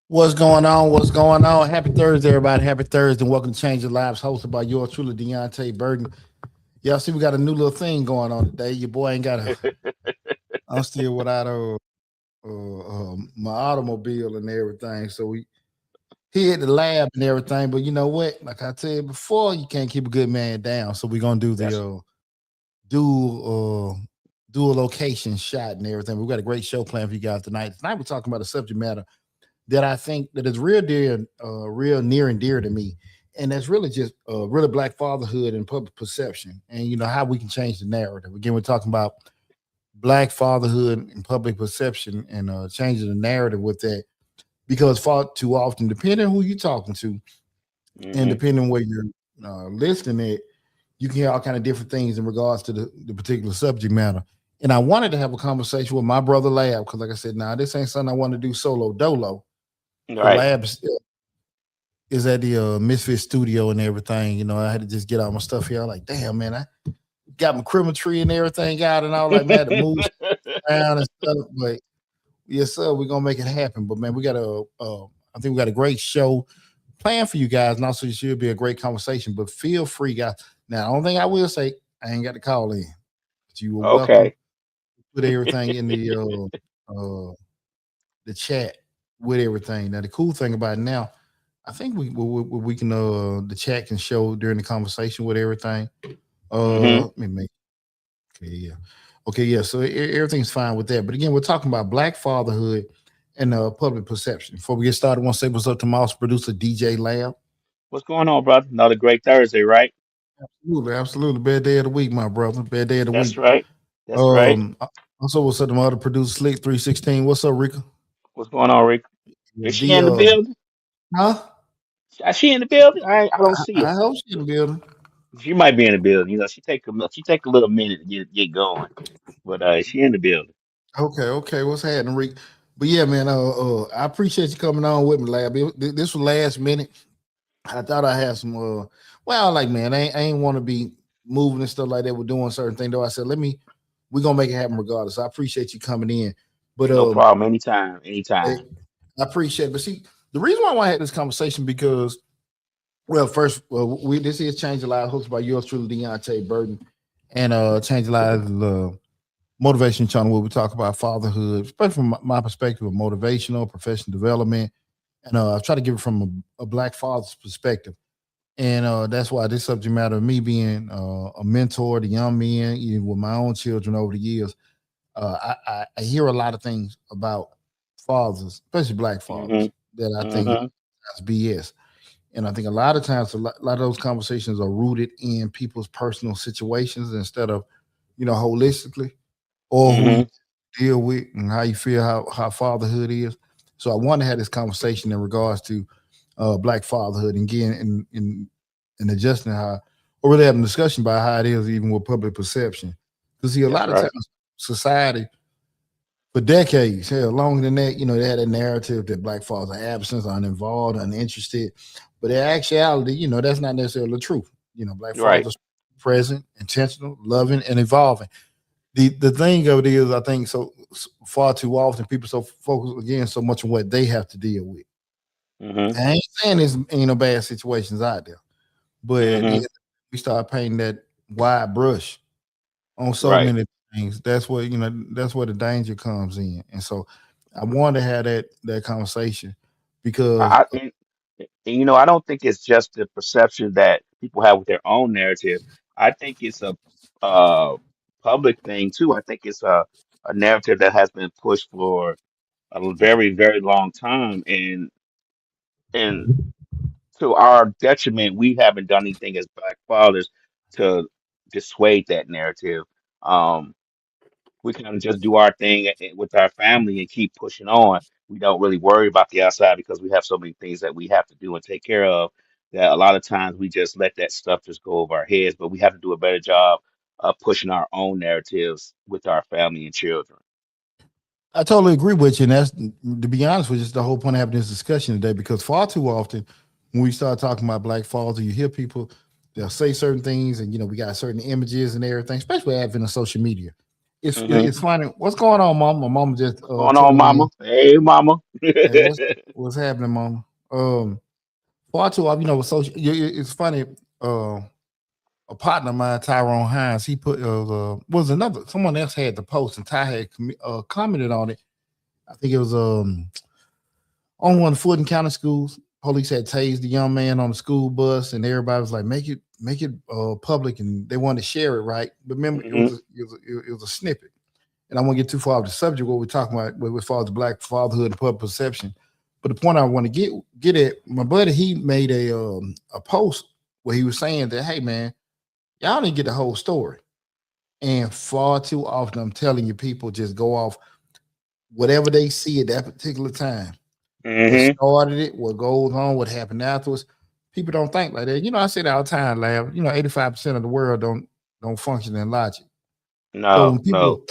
What's going on? What's going on? Happy Thursday, everybody. Happy Thursday. And welcome to Change Your Lives, hosted by yours truly, Deonte Burden. Y'all see, we got a new little thing going on today. Your boy ain't got a, I'm still without my automobile and everything. So he at the lab and everything. But you know what? Like I said before, you can't keep a good man down. So we're going to do That's the dual, dual location shot and everything. We've got a great show planned for you guys tonight. Tonight, we're talking about a subject matter that I think that is real near and dear to me, and that's really just really black fatherhood and public perception, and you know how we can change the narrative. Again, we're talking about black fatherhood and public perception, and changing the narrative with that, because far too often, depending on who you're talking to, and hmm depending on where you're listening at, you can hear all kind of different things in regards to the particular subject matter. And I wanted to have a conversation with my brother Lab because, like I said, now this ain't something I want to do solo dolo. Because right. Lab is at the Misfit studio and everything. You know, I had to just get all my stuff here. I'm like, damn, man, I got my Christmas tree and everything out and all like, man, I had to move around and stuff. But yes, sir, we're gonna make it happen. But man, we got I think we got a great show planned for you guys, and also it should be a great conversation. But feel free, guys. Now, the only thing I will say, I ain't got to call in, but you are welcome Okay. to put everything in the chat with everything. Now, the cool thing about it now, I think we can the chat can show during the conversation with everything. hmm Let me make okay, yeah. So everything's fine with that. But again, we're talking about black fatherhood and public perception. Before we get started, I want to say what's up to my house producer DJ Lab. What's going on, brother? Another great Thursday, right? Absolutely, absolutely. Bad day of the week, my brother. Bad day of the That's week. right. That's right. Um, also, what's up to my other producer, Slick 316. What's up, Rika? What's going on, Rick? Yeah, Is she in the building? huh? Is she in the building? I don't see her. I hope she in the building. She might be in the building. She take a little minute to get going, but is she in the building? Okay, okay. What's happening, Rick? But yeah, man. I appreciate you coming on with me, Lab. This was last minute. I thought I had some. Well, like man, I ain't want to be moving and stuff like that. We're doing certain things, though. I said, we're gonna make it happen regardless. I appreciate you coming in, but No problem. Anytime. I Anytime. appreciate it. But see, the reason why I want to have this conversation because, well, first, we this is Change the Lives, hosted by yours truly, Deonte Burden, and Change the Lives. Motivation channel where we talk about fatherhood, especially from my perspective of motivational, professional development, and I try to give it from a black father's perspective. And that's why this subject matter of me being a mentor to young men, even with my own children over the years, I hear a lot of things about fathers, especially black hmm fathers, that I think hmm that's BS. And I think a lot of times, a lot of those conversations are rooted in people's personal situations instead of, holistically, or who you hmm deal with and how you feel how fatherhood is. So I want to have this conversation in regards to black fatherhood and again in adjusting how or really having a discussion about how it is even with public perception. Because see, a That's lot of right. times society for decades, hell, longer than that, they had a narrative that black fathers are absent, uninvolved, uninterested. But in actuality, that's not necessarily the truth. Black Right. fathers present, intentional, loving, and evolving. The thing of it is, I think far too often people so focus again so much on what they have to deal with. hmm I ain't saying there's ain't no bad situations out there, but at the hmm end, we start painting that wide brush on so Right. many things. That's where the danger comes in. And so I wanted to have that conversation because I, and, I don't think it's just the perception that people have with their own narrative. I think it's a uh, public thing too. I think it's a narrative that has been pushed for a very, very long time, and to our detriment, we haven't done anything as Black fathers to dissuade that narrative. Um, we kind of just do our thing with our family and keep pushing on. We don't really worry about the outside because we have so many things that we have to do and take care of that a lot of times we just let that stuff just go over our heads. But we have to do a better job of pushing our own narratives with our family and children. I totally agree with you. And that's, to be honest with you, it's the whole point of having this discussion today because far too often when we start talking about black fathers, you hear people, they'll say certain things and, we got certain images and everything, especially advent of social media. Hmm. it's funny. What's going on, mom? My mama just What's going on, telling me, mama? Hey, mama. hey, what's happening, mama? Far too often, social. It's funny. Uh, a partner of mine, Tyrone Hines, he put was another someone else had the post, and Ty had commented on it. I think it was on one of the Fulton County schools. Police had tased the young man on the school bus, and everybody was like, make it public," and they wanted to share it, right? But remember, Hmm. it was a snippet, and I won't get too far off the subject. What we're talking about with far as black fatherhood and public perception. But the point I want to get at, my buddy, he made a post where he was saying that, hey man, y'all didn't get the whole story. And far too often, I'm telling you, people just go off whatever they see at that particular time. What Hmm. started it, what goes on, what happened afterwards. People don't think like that. I say that all the time, Lab. 85% of the world don't function in logic. So No, when no. people,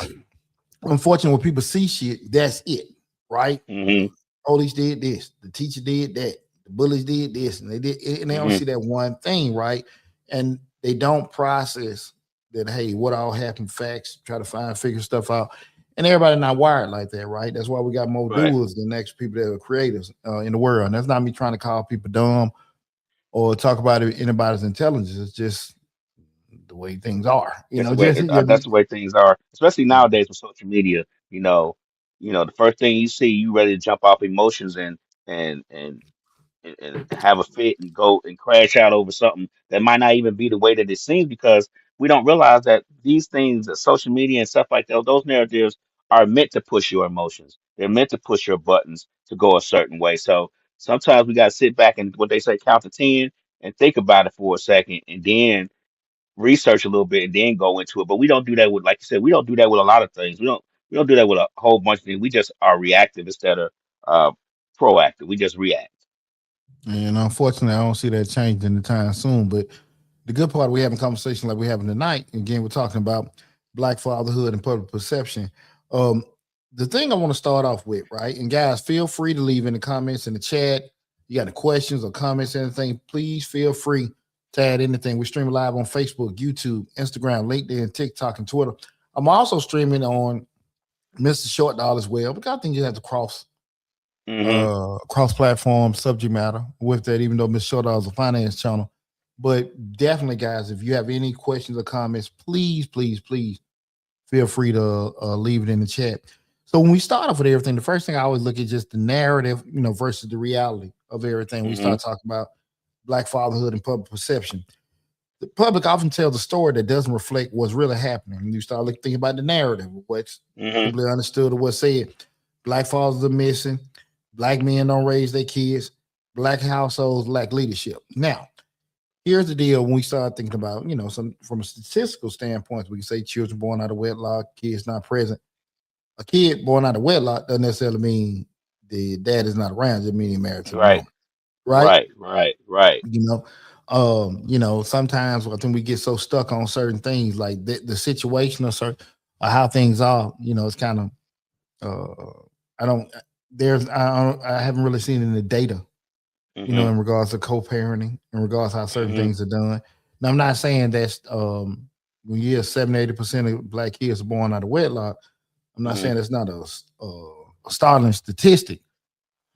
unfortunately, when people see shit, that's it, right? Hmm. Police did this, the teacher did that, the bullies did this, and they only Hmm. see that one thing, right? And they don't process that, hey, what all happened, facts, try to figure stuff out. And everybody not wired like that, right? That's why we got more Right. doers than next people that are creators in the world. And that's not me trying to call people dumb or talk about anybody's intelligence. It's just the way things are. That's the way. Just yeah, That's the way things are, especially nowadays with social media. The first thing you see, you ready to jump off emotions and and and have a fit and go and crash out over something that might not even be the way that it seems because we don't realize that these things, social media and stuff like that, those narratives are meant to push your emotions. They're meant to push your buttons to go a certain way. So sometimes we got to sit back and what they say, count to 10 and think about it for a second and then research a little bit and then go into it. But we don't do that with, like you said, we don't do that with a lot of things. We don't do that with a whole bunch of things. We just are reactive instead of uh, proactive. We just react. and unfortunately, I don't see that changing anytime soon. But the good part, we having a conversation like we're having tonight. Again, we're talking about black fatherhood and public perception. Um, the thing I want to start off with, right? And guys, feel free to leave in the comments in the chat. You got any questions or comments, anything? Please feel free to add anything. We're streaming live on Facebook, YouTube, Instagram, LinkedIn, TikTok, and Twitter. I'm also streaming on Mr. Short Doll as well. But I think you have to Hmm. cross platform subject matter with that, even though Miss Shortall is a finance channel. But definitely, guys, if you have any questions or comments, please, please, please feel free to leave it in the chat. So when we start off with everything, the first thing I always look at just the narrative, versus the reality of everything. We Hmm. start talking about black fatherhood and public perception. The public often tells a story that doesn't reflect what's really happening. And you start thinking about the narrative, what's Hmm. simply understood or what's said. Black fathers are missing. Black men don't raise their kids. Black households lack leadership. Now, here's the deal: when we start thinking about, some from a statistical standpoint, we can say children born out of wedlock, kids not present. A kid born out of wedlock doesn't necessarily mean the dad is not around; it means he's married to the Right, mom, right? right, right, right. You know, sometimes I think we get so stuck on certain things, like the situation or certain or how things are. It's kind of I don't I haven't really seen any data, Hmm. in regards to co-parenting, in regards to how certain Hmm. things are done. Now I'm not saying that's when you 70-80% of black kids are born out of wedlock. I'm not Hmm. saying that's not a startling statistic,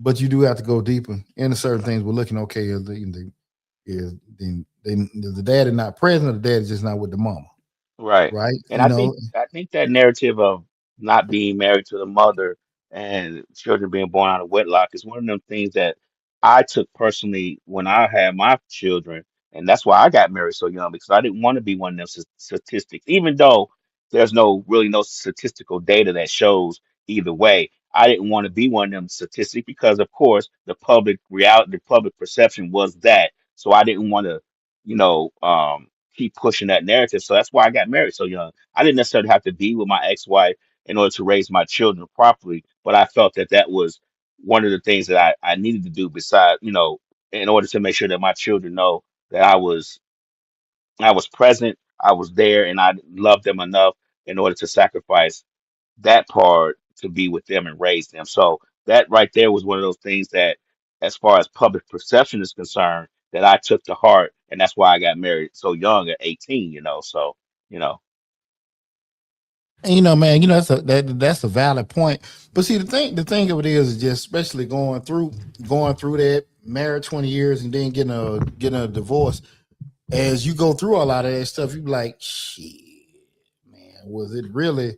but you do have to go deeper into certain things. We're looking okay is the dad is not present, or the dad is just not with the mama, Right. right? And I think that narrative of not being married to the mother and children being born out of wedlock is one of them things that I took personally when I had my children, and that's why I got married so young because I didn't want to be one of them statistics, even though there's no statistical data that shows either way. I didn't want to be one of them statistics because, of course, the public perception was that. So I didn't want to, you know, um, keep pushing that narrative. So that's why I got married so young. I didn't necessarily have to be with my ex-wife in order to raise my children properly, but I felt that that was one of the things that I needed to do besides, in order to make sure that my children know that I was present, I was there, and I loved them enough in order to sacrifice that part to be with them and raise them. So that right there was one of those things that, as far as public perception is concerned, that I took to heart, and that's why I got married so young at 18. So you know, And man, that's a valid point. But see, the thing of it is just especially going through that married 20 years and then getting a divorce. As you go through a lot of that stuff, you be like, shit, man, was it really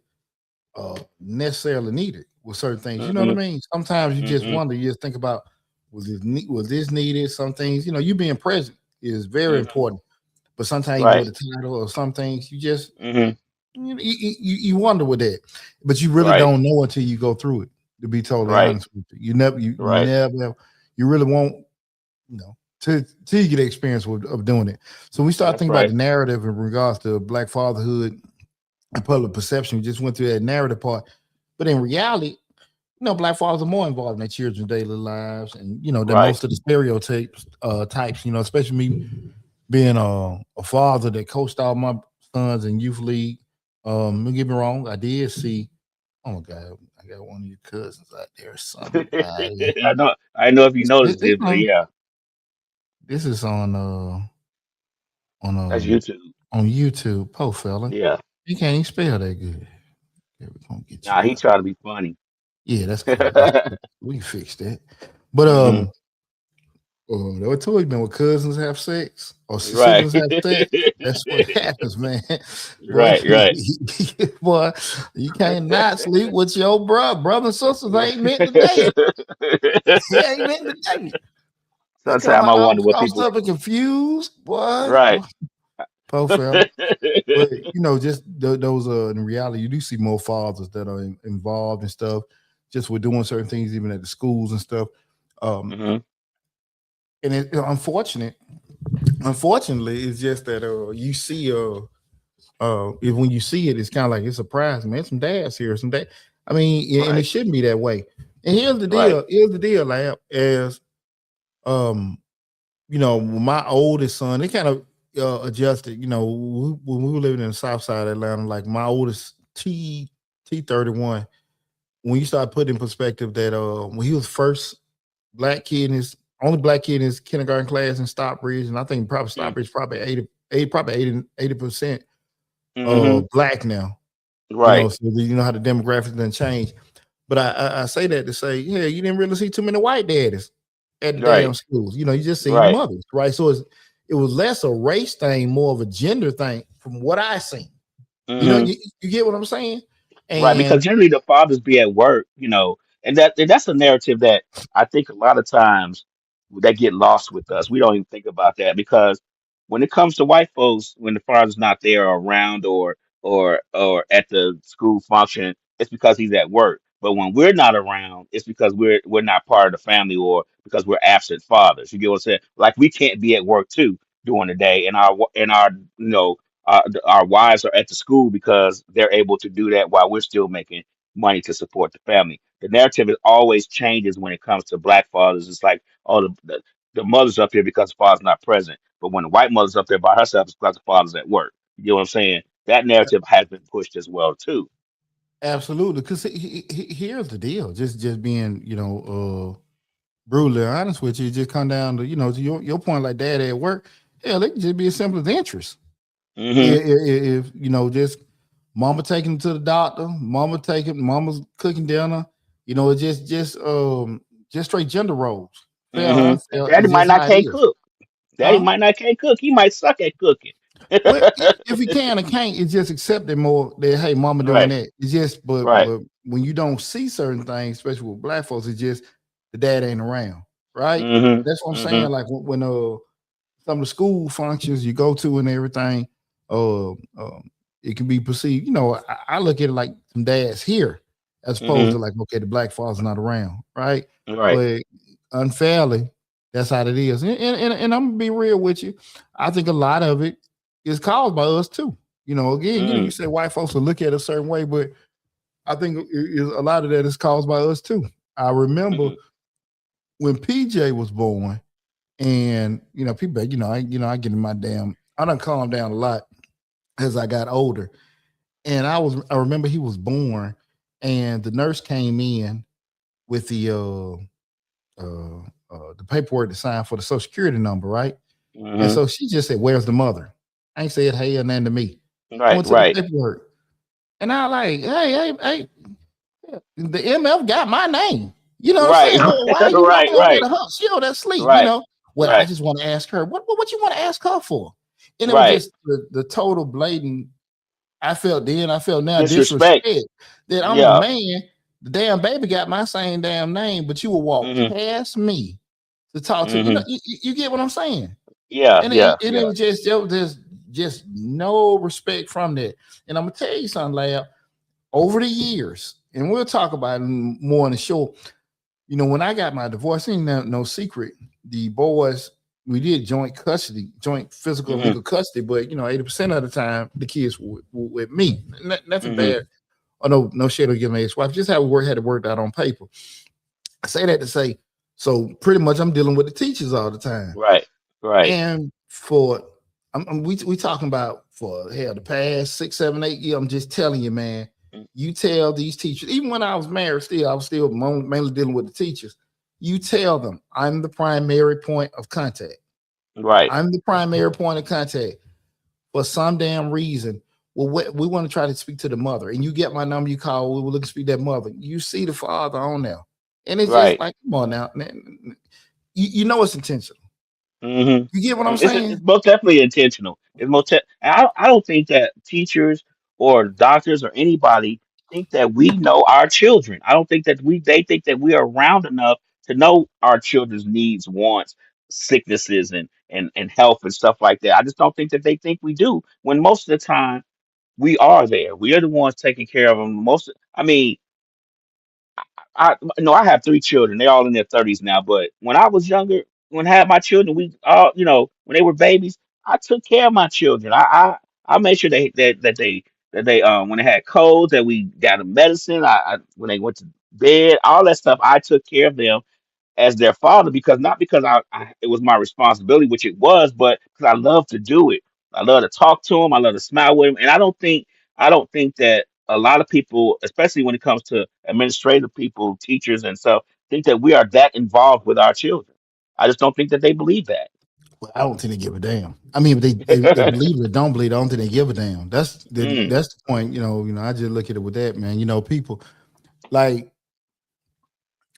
necessarily needed with certain things? You know what I Hmm. mean? Sometimes you just Hmm. wonder. You just think about was this needed? Some things, you being present is very Hmm. important. But sometimes even Right. with the title or some things, you just Hmm. you wonder with that, but you really Right. don't know until you go through it. To be totally Right. honest with you, you never, you Right. never, you really won't, till you get the experience of doing it. So we start That's thinking about right. the narrative in regards to Black fatherhood and public perception. We just went through that narrative part, but in reality, Black fathers are more involved in their children's daily lives, and than Right. most of the stereotypes, types. Especially me being a father that coached all my sons in youth league. Don't get me wrong, I did see. Oh my God, I got one of your cousins out there, son of a guy. I know. I know if you This, this, noticed this, it, but on, yeah, this is on that's YouTube. on YouTube. Po fella, Yeah. he can't even spell that good. Yeah, we're gonna get Nah, you he out. trying to be funny. Yeah, that's cool. That's cool. We can fix that. But Hmm. There two of when cousins have sex or Right. siblings have sex. That's what happens, man. Boy, Right. Right. boy, you can't not sleep with your brother and sisters. Ain't meant to date. He ain't meant to date. They come Sometimes I out all wonder what crossed people. up and confused, boy. Right. Poor fella. But just those in reality, you do see more fathers that are involved and stuff. Just with doing certain things, even at the schools and stuff. Um, Hmm. and unfortunately, it's just that you see if when you see it, it's kind of like it's a surprise, man. Some dads here, some dad. I mean, and it Right. shouldn't be that way. And here's the Right. deal. Here's the deal, lab. As um, my oldest son, they kind of adjusted. When we were living in the South Side of Atlanta, like my oldest T31. When you start putting in perspective that when he was first black kid in his only black kid in his kindergarten class in Stockbridge, and I think probably Stockbridge probably 80% Mm-hmm. black now. Right. So you know how the demographics done change. But I say that to say, yeah, you didn't really see too many white daddies at the damn Right. schools. You just seen Right. mothers, right? So it was less a race thing, more of a gender thing from what I seen. Hmm. You get what I'm saying? Right, because And generally the fathers be at work, and that's a narrative that I think a lot of times that get lost with us. We don't even think about that because when it comes to white folks, when the father's not there or around or at the school function, it's because he's at work. But when we're not around, it's because we're not part of the family or because we're absent fathers. You get what I'm saying? Like we can't be at work too during the day, and our our wives are at the school because they're able to do that while we're still making money to support the family. The narrative is always changes when it comes to black fathers. It's like, oh, the mother's up here because the father's not present. But when the white mother's up there by herself, it's because the father's at work. You know what I'm saying? That narrative has been pushed as well too. absolutely, because here's the deal. Just being, brutally honest with you, it just come down to, to your point, like dad at work. Hell, it can just be as simple as interest. Hmm. If just mama taking him to the doctor, mama's cooking dinner. It's just straight gender roles. Fair or Hmm. And unfair, daddy it's might just not how it can't is, cook. Daddy huh? might not can't cook. He might suck at cooking. Well, if he can or can't, it's just accepted more that hey, mama doing Right. that. It's just, but Right. but when you don't see certain things, especially with black folks, it's just the dad ain't around, right? Hmm. That's what I'm saying. Hmm. Like when some of the school functions you go to and everything, uh, it can be perceived. I look at it like some dads here, as opposed to Hmm. like okay, the black father's not around, right? Right. But unfairly, that's how it is. And I'm gonna be real with you. I think a lot of it is caused by us too. Again, you Mm. say white folks will look at it a certain way, but I think a lot of that is caused by us too. I remember Hmm. when PJ was born, and people, I get in my damn. I done calmed down a lot as I got older, and I remember he was born, and the nurse came in with the paperwork to sign for the social security number, right? And Hmm. so she just said, "Where's the mother?" I ain't said hey or nothing to me. I Right. went to the Right. paperwork. And I like, hey, the MF got my name. You know what I'm Right. saying? Well, why are you Right. knocking on Right. that her? She on that sleep, you Right. know. Well, I Right. just want to ask her, what you want to ask her for? And it was Right. just the total blatant, I felt then, I felt now Disrespect. disrespect that I'm the Yeah. man. The damn baby got my same damn name, but you will walk Hmm. past me to talk to, Hmm. you get what I'm saying? Yeah. And Yeah. it Yeah. was just, there was just no respect from that. And I'm gonna tell you something, Lab, over the years, and we'll talk about it more in the show. When I got my divorce, ain't no secret. The boys, we did joint custody, joint physical and Hmm. legal custody, but 80% of the time the kids were with me. Nothing Hmm. bad. Or no shade against my ex-wife. Just how we had it worked out on paper. I say that to say, so pretty much I'm dealing with the teachers all the time. Right. Right. And for we talking about for hell the past 6, 7, 8 years. I'm just telling you, man. You tell these teachers, even when I was married, I was still mainly dealing with the teachers. You tell them I'm the primary point of contact. Right. I'm the primary point of contact for some damn reason. Well, we want to try to speak to the mother, and you get my number. You call. We will look to speak to that mother. You see the father on there, and it's just Right. like, come on now, man. You know it's intentional. Hmm. You get what I'm It's saying? most definitely intentional. I don't think that teachers or doctors or anybody think that we know our children. I don't think that they think that we are around enough to know our children's needs, wants, sicknesses, and health and stuff like that. I just don't think that they think we do. When most of the time we are there, we are the ones taking care of them. I mean, I no, I have three children. They're all in their 30s now. But when I was younger, when I had my children, we all, when they were babies, I took care of my children. I made sure that they when they had colds that we got them medicine. I when they went to bed, all that stuff, I took care of them as their father, because not because I it was my responsibility, which it was, but because I love to do it. I love to talk to them. I love to smile with them, and I don't think that a lot of people, especially when it comes to administrative people, teachers, and stuff, think that we are that involved with our children. I just don't think that they believe that. Well, I don't think they give a damn. I mean, they believe it or don't believe it. I don't think they give a damn. Mm, That's the point. I just look at it with that, man. People like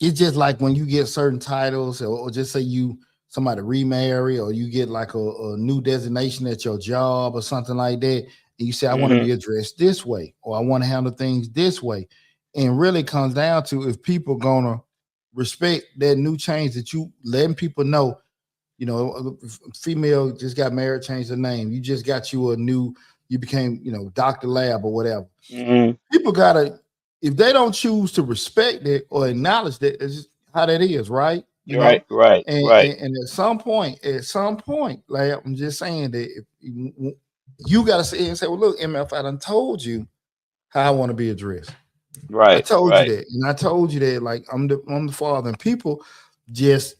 it's just like when you get certain titles, or just say you somebody remarry, or you get like a new designation at your job or something like that, and you say, I want to hmm. be addressed this way, or I want to handle things this way. And really comes down to if people gonna respect that new change that you letting people know. Female just got married, changed her name. You just got you became, Dr. Lab or whatever. Hmm. People gotta, if they don't choose to respect it or acknowledge that, it's just how that is, right? Right, right, And, right, and, and at some point, like I'm just saying that if you gotta say and say, well, look, MF, I done told you how I want to be addressed. I right, told you right. that, and I told you that, like I'm the father, and people just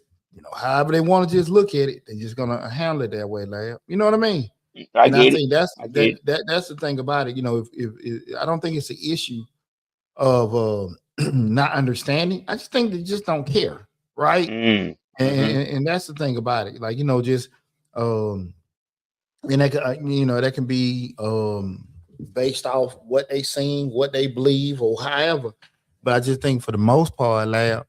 however they want to just look at it, they're just gonna handle it that way, lab. You know what I mean? I And I get it. think that's I get that it. that that's the thing about it. If I don't think it's an issue of not understanding. I just think they just don't care, right? Mm, And, hmm. and that's the thing about it. Like just um, and that can be based off what they seen, what they believe, or however. But I just think for the most part, lab,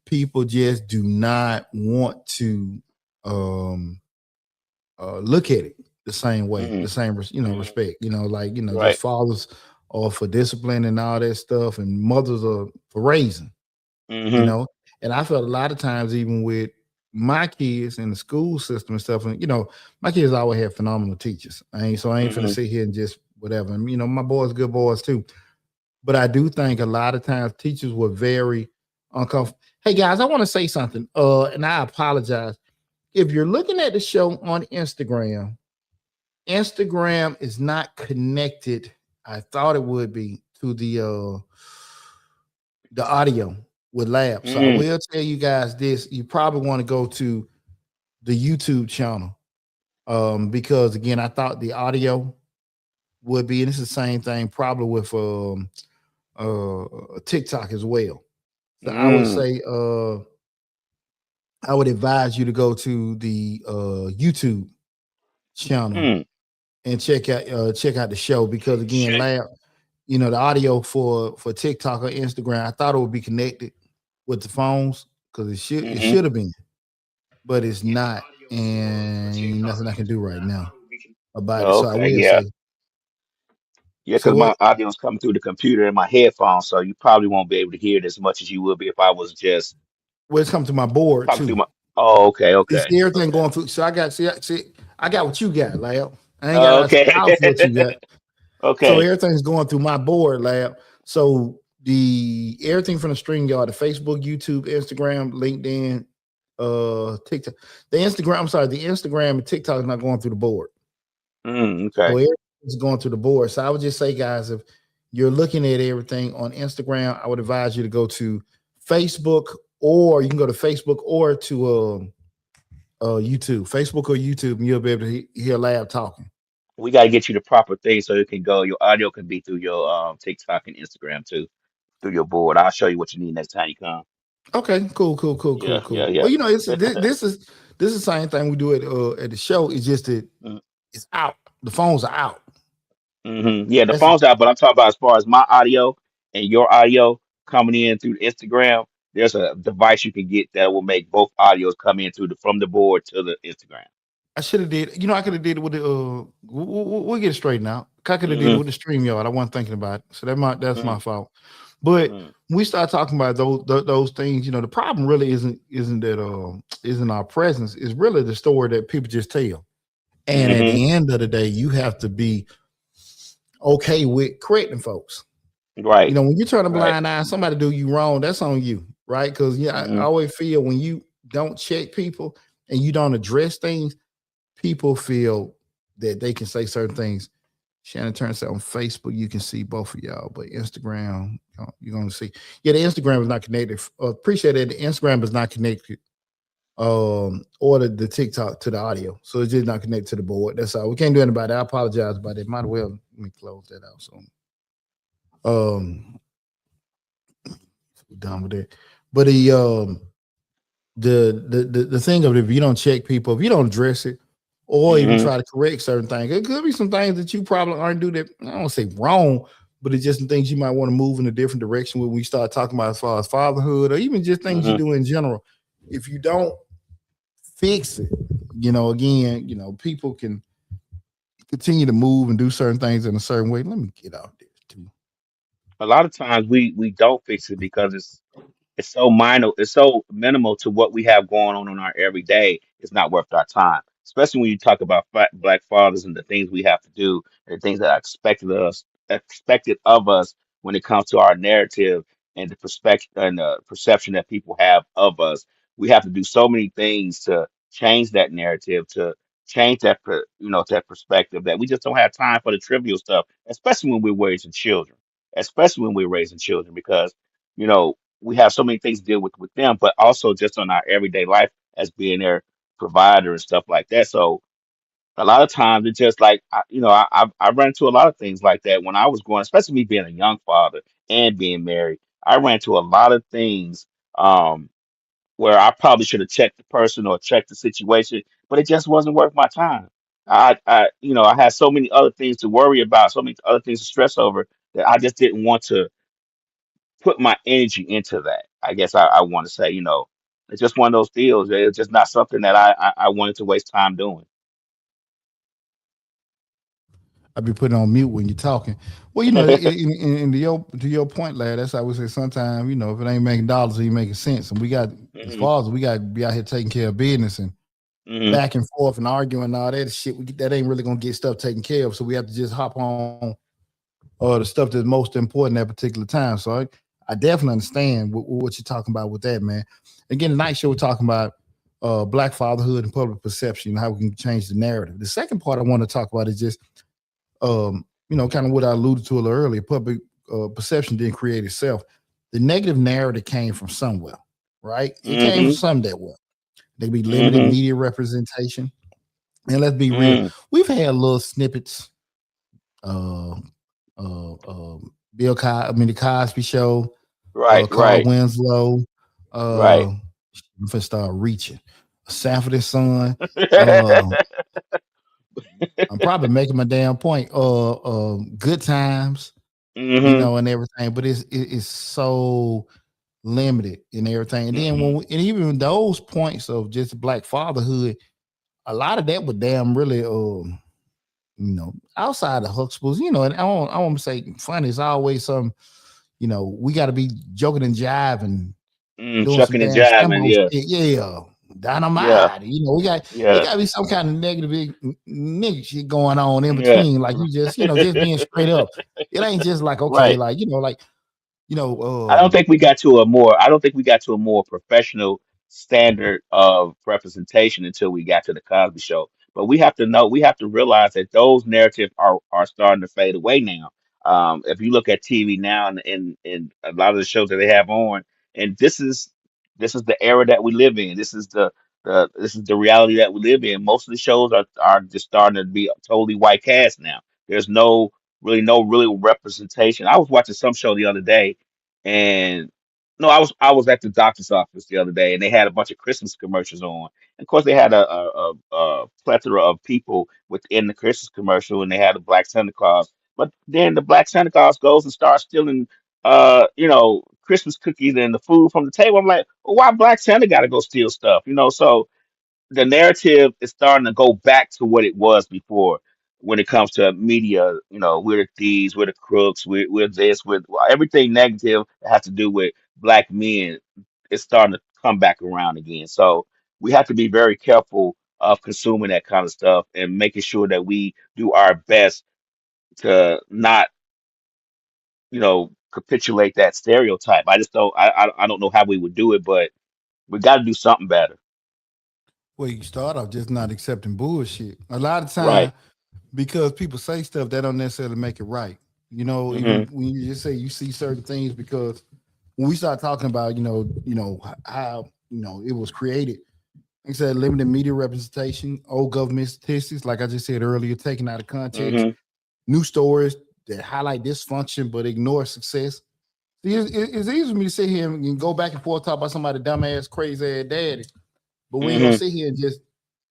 people just do not want to um look at it the same way, Hmm. the same Hmm. respect. Like just Right. fathers are for discipline and all that stuff, and mothers are for raising. You Hmm. know, and I felt a lot of times even with my kids in the school system and stuff, and my kids always had phenomenal teachers. I ain't finna Hmm. sit here and just whatever. And my boys, good boys too. But I do think a lot of times teachers were very uncomfortable. Hey guys, I want to say something. And I apologize. If you're looking at the show on Instagram, Instagram is not connected. I thought it would be to the audio with Lab. So I Hmm. will tell you guys this. You probably want to go to the YouTube channel. Because again, I thought the audio would be, and it's the same thing probably with TikTok as well. So I would Mm, say I would advise you to go to the YouTube channel mm. and check out the show, because again, Shit. Lab, the audio for TikTok or Instagram. I thought it would be connected with the phones because it Hmm. should have been, but it's not, and ain't nothing I can do right now about it. So I Okay, will yeah. say, Yeah, so because what my audio is coming through the computer and my headphones, so you probably won't be able to hear it as much as you would be if I was just what's come to my board talking through too. my. Oh, okay, You okay, see everything okay, going through. So I got what you got, lab. I ain't got okay, house what you got. So okay. everything's going through my board, lab. So the everything from the string yard, the Facebook, YouTube, Instagram, LinkedIn, TikTok. The Instagram and TikTok is not going through the board. So Okay. everything's going through the board. So I would just say, guys, if you're looking at everything on Instagram, I would advise you to go to Facebook, or you can go to Facebook or to YouTube, Facebook or YouTube, and you'll be able to hear Lab talking. We got to get you the proper thing so it can go. Your audio can be through your TikTok and Instagram too, through your board. I'll show you what you need next time you come. Okay, cool, cool, cool, cool, Yeah, yeah, cool. yeah. Well, this is the same thing we do at the show. It's just that it's out. The phones are out. Yeah, the That's phone's out, but I'm talking about as far as my audio and your audio coming in through Instagram. There's a device you can get that will make both audios come in through the from the board to the Instagram. I should have did. I could have did it with the. We'll get it straightened out. I could have did it Hmm. with the stream yard. I wasn't thinking about it, so that's Hmm. my fault. But Hmm. when we start talking about those things, the problem really isn't that isn't our presence. It's really the story that people just tell. And at Hmm. the end of the day, you have to be okay with correcting folks. Right, When you turn a right. blind eye, somebody do you wrong, that's on you, right? Because I Hmm. always feel when you don't check people and you don't address things, people feel that they can say certain things. Shannon turns out on Facebook, you can see both of y'all, but Instagram, you're gonna see. Yeah, the Instagram is not connected. Appreciate that. The Instagram is not connected, or the TikTok to the audio, so it's just not connected to the board. That's all. We can't do anything about it. I apologize about it. Might as well let me close that out. So, um, we're done with it. But the thing of it, if you don't check people, if you don't address it, or even Hmm. try to correct certain things, it could be some things that you probably aren't do that. I don't say wrong, but it's just some things you might want to move in a different direction when we start talking about as far as fatherhood, or even just things you Hmm. do in general. If you don't fix it, again, people can continue to move and do certain things in a certain way. Let me get out there too. A lot of times we don't fix it because it's so minor, it's so minimal to what we have going on in our everyday. It's not worth our time, especially when you talk about black fathers and the things we have to do, and the things that are expected of us when it comes to our narrative and the perspective and the perception that people have of us. We have to do so many things to change that narrative, to change that perspective, that we just don't have time for the trivial stuff, especially when we're raising children, because you know we have so many things to deal with them, but also just on our everyday life as being their provider and stuff like that. So a lot of times it's just like I ran into a lot of things like that when I was growing, especially me being a young father and being married. I ran into a lot of things where I probably should have checked the person or checked the situation, but it just wasn't worth my time. I had so many other things to worry about, so many other things to stress over that I just didn't want to put my energy into that. I guess I want to say, it's just one of those deals. It's just not something that I wanted to waste time doing. I be putting on mute when you're talking. Well, to your point, lad, that's how we say sometimes, if it ain't making dollars, it ain't making sense. And we got, as Hmm. far as we got to be out here taking care of business and Hmm. back and forth and arguing and all that shit, that ain't really going to get stuff taken care of. So we have to just hop on the stuff that's most important at a particular time. So I definitely understand what you're talking about with that, man. Again, tonight show we're talking about black fatherhood and public perception and how we can change the narrative. The second part I want to talk about is just kind of what I alluded to a little earlier. Public perception didn't create itself. The negative narrative came from somewhere, right? It came from Hmm. some that well. There be limited Hmm. media representation. And let's be real, Mm. we've had little snippets. Uh, the Cosby Show, Right, Carl right, Winslow. right. I'm gonna start reaching. Sanford and Son. Uh, I'm probably making my damn point. Good Times. Mm-hmm. and everything. But it's so limited and everything. And then Mm-hmm. and even those points of just black fatherhood, a lot of that was damn really outside of Huxtables, and I won't say funny. It's always some, we got to be joking and jiving, doing some Chucking and damn jiving. Sambo Yeah. shit. Yeah, Yeah. dynamite. It Yeah. got to be some kind of negative nigga shit going on in Yeah. between. Like you just being straight up. It ain't just like okay, Right. like you know, I don't um, think we got to a more I don't think we got to a more professional standard of representation until we got to the Cosby Show. But we have to realize that those narratives are starting to fade away now. If you look at TV now and a lot of the shows that they have on, and this is the era that we live in. This is the reality that we live in. Most of the shows are just starting to be totally white cast now. There's no really representation. I was watching some show the other day and no, I was at the doctor's office the other day, and they had a bunch of Christmas commercials on. And of course, they had a plethora of people within the Christmas commercial, and they had a Black Santa Claus. But then the Black Santa Claus goes and starts stealing, Christmas cookies and the food from the table. I'm like, well, why Black Santa got to go steal stuff? So the narrative is starting to go back to what it was before when it comes to media. We're the thieves, we're the crooks, we're this, we're everything negative that has to do with black men is starting to come back around again. So we have to be very careful of consuming that kind of stuff and making sure that we do our best to not, capitulate that stereotype. I just don't I don't know how we would do it, but we got to do something better. well, you start off just not accepting bullshit. A lot of time Right. because people say stuff that don't necessarily make it right. Even Mhm. when you just say you see certain things because when we start talking about, how it was created, like I said limited media representation, old government statistics, like I just said earlier, taken out of context, Mhm. new stories that highlight dysfunction but ignore success. See, it's easy for me to sit here and go back and forth talk about somebody dumbass, crazy ass daddy, but we ain't gonna Mhm. sit here and just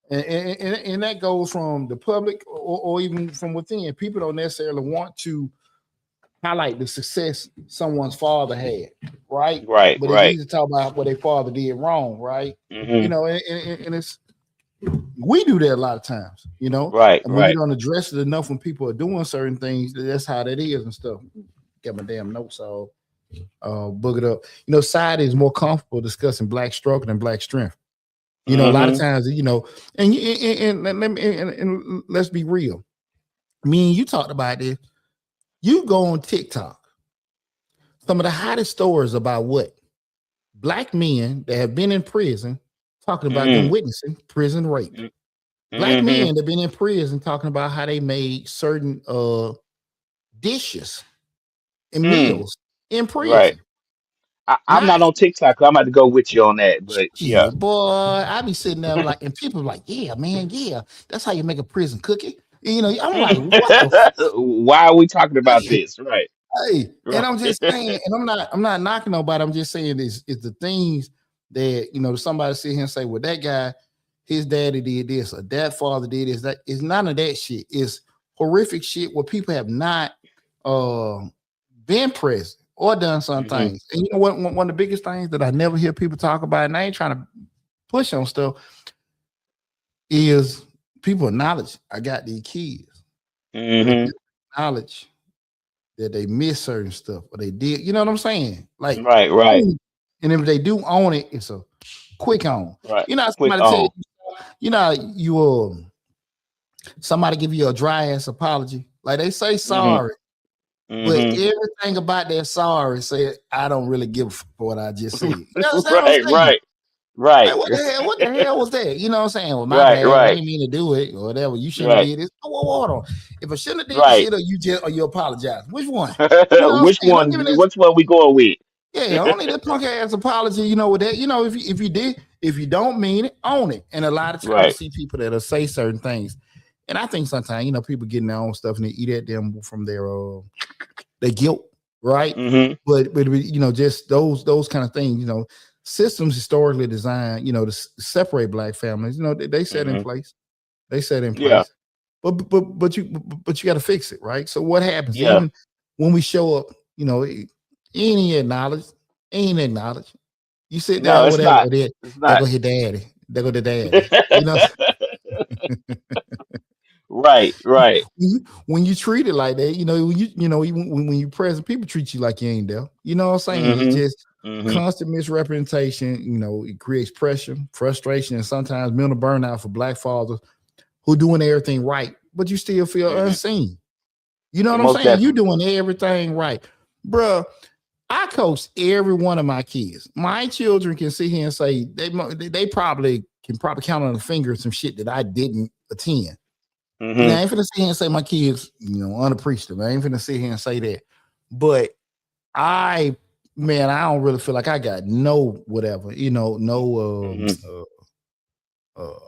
and that goes from the public or even from within. People don't necessarily want to highlight the success someone's father had, right? Right, But it's right. easy to talk about what their father did wrong, right? Hmm. And it's we do that a lot of times, Right, and when you right. don't address it enough when people are doing certain things, that's how that is and stuff. Get my damn notes all book it up. Society is more comfortable discussing black struggle than black strength. A lot of Hmm. times, and let's be real. Me and you talked about this. You go on TikTok, some of the hottest stories about what black men that have been in prison talking about them Hmm. witnessing prison rape. Black Hmm. men that have been in prison talking about how they made certain dishes and Mm. meals in Right. prison. I'm Not not on TikTok. I'm about to go with you on that. But yeah. shit, boy. I be sitting there like, and people like, yeah, man, yeah, that's how you make a prison cookie. I'm like, what the Why are we talking about fuck? this? Right. Hey, and Right. I'm just saying, and I'm not knocking nobody. I'm just saying this is the things that somebody sit here and say, well, that guy, his daddy did this, or that father did this. That is none of that shit. It's horrific shit where people have not uh been present or done some Hmm. things. And you know what? One of the biggest things that I never hear people talk about, and I ain't trying to push on stuff, is people acknowledge I got these kids, but they Hmm. acknowledge that they miss certain stuff or they did. You know what I'm saying? Like, Right, right, own, and if they do own it, it's a quick own. right. Quick Somebody tell you, on. somebody give you a dry ass apology, like they say Hmm. sorry, but Hmm. everything about that sorry say I don't really give a fuck for what I just said. You understand what Right, I'm saying? right, Like right, what the hell? What the hell was that? You know what I'm saying? Well, my right, bad. I right, ain't mean to do it or whatever. You shouldn't have right, did this. Oh, hold on. If I shouldn't have did the right. shit, or you apologize. Which one? You know what I'm Which saying? Don't one? give me that. Which one we going with? Yeah, only the punk ass apology. With that. If you don't mean it, own it. And a lot of times, I Right. see people that'll say certain things, and I think sometimes people getting their own stuff and they eat at them from their guilt, right? Hmm. But just those kind of things. Systems historically designed, to separate black families. They set in Hmm. place. They set in Yeah. place. But you got to fix it, right? So what happens? Yeah. when we show up, he ain't even acknowledge, ain't acknowledge. You sit No, down, it's whatever, not. and then It's there not. go his daddy. There go the daddy. Right, right. When you treat it like that, when you present, people treat you like you ain't there. You know what I'm saying? It's Mm-hmm. just Mm-hmm. constant misrepresentation. It creates pressure, frustration, and sometimes mental burnout for black fathers who doing everything right, but you still feel Mm-hmm. unseen. You know what I'm Most saying? You definitely. doing everything right, bruh. I coach every one of my kids. My children can sit here and say they probably can count on the fingers some shit that I didn't attend. Now, I Mm-hmm. ain't finna sit here and say my kids, unappreciative. I ain't finna sit here and say that. But I, man, I don't really feel like I got no whatever, no Mm-hmm. uh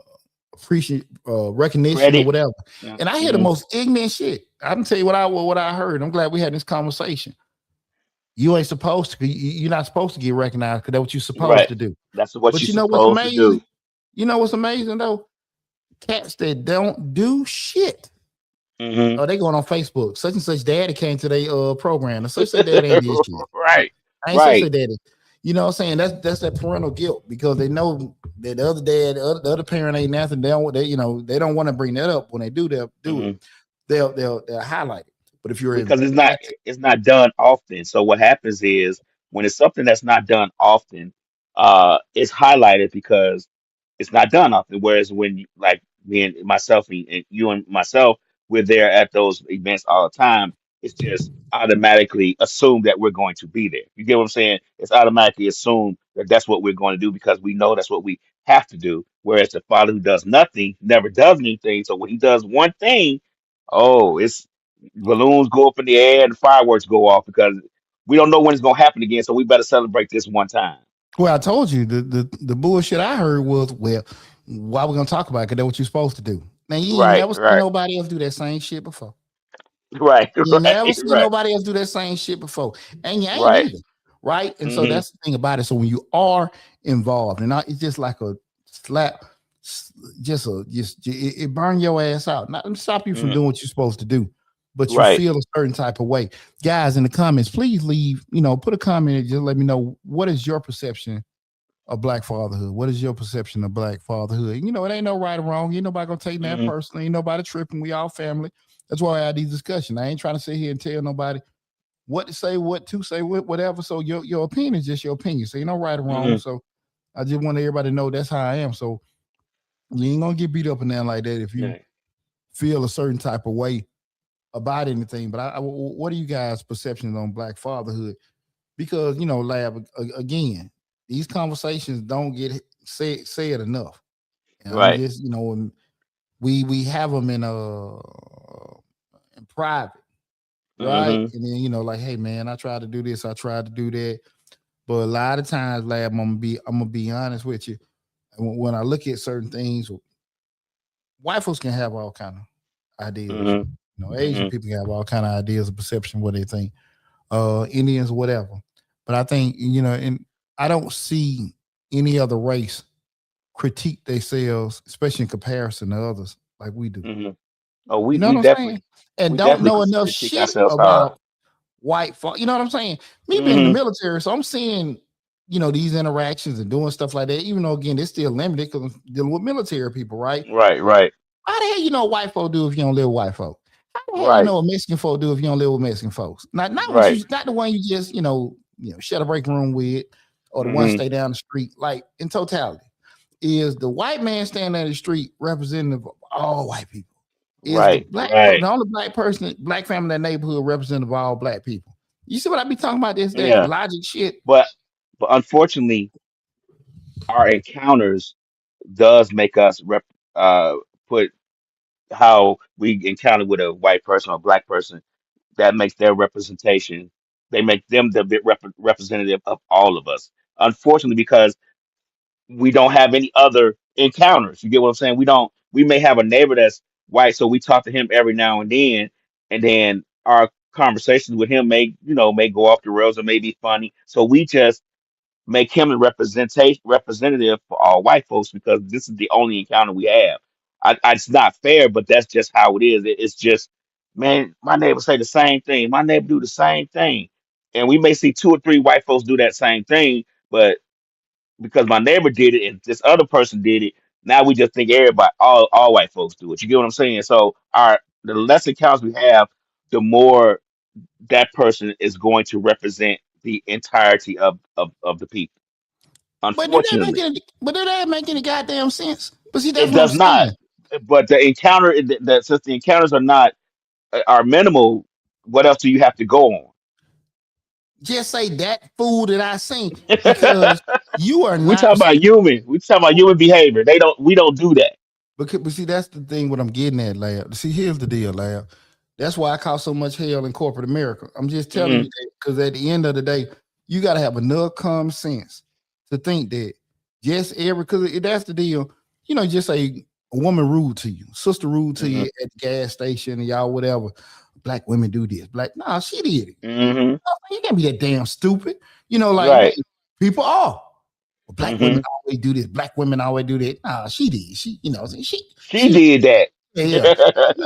appreciate recognition or Credit. whatever. Yeah. And I hear the Mm-hmm. most ignorant shit. I can tell you what I heard. I'm glad we had this conversation. You ain't supposed to. You're not supposed to get recognized because that's what you're supposed Right. to do. That's what But you're you know what's supposed to amazing? do. You know what's amazing though? Cats that don't do shit. Mm-hmm. Oh, they going on Facebook. Such and such daddy came to their program. And such daddy ain't did shit. Right. I ain't such Right. a daddy. You know what I'm saying? That's that parental guilt because they know that the other dad, the other parent ain't nothing. They don't want to bring that up when they do. They'll do it. Mm-hmm. They'll highlight it. But if you're in Because act, it's not done often. So what happens is when it's something that's not done often, it's highlighted because it's not done often. Whereas when like me and myself and you and myself, we're there at those events all the time. It's just automatically assumed that we're going to be there. You get what I'm saying? It's automatically assumed that that's what we're going to do because we know that's what we have to do. Whereas the father who does nothing never does anything. So when he does one thing, oh, it's balloons go up in the air and fireworks go off because we don't know when it's going to happen again. So we better celebrate this one time. well, I told you the bullshit I heard was, well, why we gonna talk about it? Because that's what you're supposed to do. Now you ain't Right, never seen right, nobody else do that same shit before. right, You ain't never right, seen right, nobody else do that same shit before, and you ain't right. either, right? And so Hmm. that's the thing about it. So when you are involved, and it's just like a slap, it burn your ass out. Not to stop you from Hmm. doing what you're supposed to do, but you Right. feel a certain type of way. Guys, in the comments, please leave. Put a comment and just let me know what is your perception of black fatherhood. What is your perception of black fatherhood? It ain't no right or wrong. Ain't nobody gonna take that Hmm. personally. Ain't nobody tripping. We all family. That's why I had these discussions. I ain't trying to sit here and tell nobody what to say, whatever. So your opinion is just your opinion. So ain't no right or wrong. Hmm. So I just want everybody to know that's how I am. So you ain't gonna get beat up and down like that if you Yeah. feel a certain type of way about anything. But what are you guys' perceptions on black fatherhood? Because lab again, these conversations don't get said enough. And I'm Right. just, and we have them in private, right? Hmm. And then like, hey man, I tried to do this, I tried to do that, but a lot of times, lab, I'm gonna be honest with you. When I look at certain things, white folks can have all kind of ideas. Hmm. Asian Hmm. people can have all kind of ideas of perception, what they think. Indians, whatever. But I think and I don't see any other race critique themselves, especially in comparison to others, like we do. Hmm. Oh, You know what I'm saying? And we don't definitely know enough critique shit ourselves hard. about white folk. You know what I'm saying? Me being in the Hmm. military, so I'm seeing, these interactions and doing stuff like that, even though again it's still limited because I'm dealing with military people, right? Right. Right. How the hell white folk do if you don't live with white folk? How the hell Right. what Mexican folk do if you don't live with Mexican folks? Right. Not the one you just, share a break room with, or the one Hmm. stay down the street. Like in totality, is the white man standing in the street representative of all white people? Is Right. Right. the only black person, black family in that neighborhood representative of all black people? You see what I be talking about? This that Yeah. logic shit. But unfortunately, our encounters does make us put how we encounter with a white person or black person. That makes their representation. They make them the representative of all of us. Unfortunately, because we don't have any other encounters. You get what I'm saying? We don't. We may have a neighbor that's white, so we talk to him every now and then our conversations with him may go off the rails or may be funny. So we just make him a representative for all white folks because this is the only encounter we have. It's not fair, but that's just how it is. It's just Man, my neighbor say the same thing. My neighbor do the same thing. And we may see two or three white folks do that same thing, but because my neighbor did it and this other person did it, now we just think everybody, all white folks do it. You get what I'm saying? So the less accounts we have, the more that person is going to represent the entirety of the people. But do that make Unfortunately, any? But do that make any goddamn sense? But see, that's it what I'm does not. saying. But the encounter, since the encounters are not are minimal, what else do you have to go on? Just say that fool that I seen because you are We talk not about see. human. We talk about human behavior. They don't. We don't do that. But see, that's the thing. What I'm getting at, Lab. See, here's the deal, Lab. That's why I cause so much hell in corporate America. I'm just telling you Hmm. that because at the end of the day, you got to have enough common sense to think that just every because that's the deal. Just say a woman rude to you, sister rude to you Hmm. at the gas station, and y'all whatever. Black women do this. Black, nah, she did it. Hmm. You can't be that damn stupid. Like man, Right. people are. Well, black women Hmm. always do this. Black women always do that. Nah, she did. She She did that. yeah, yeah. You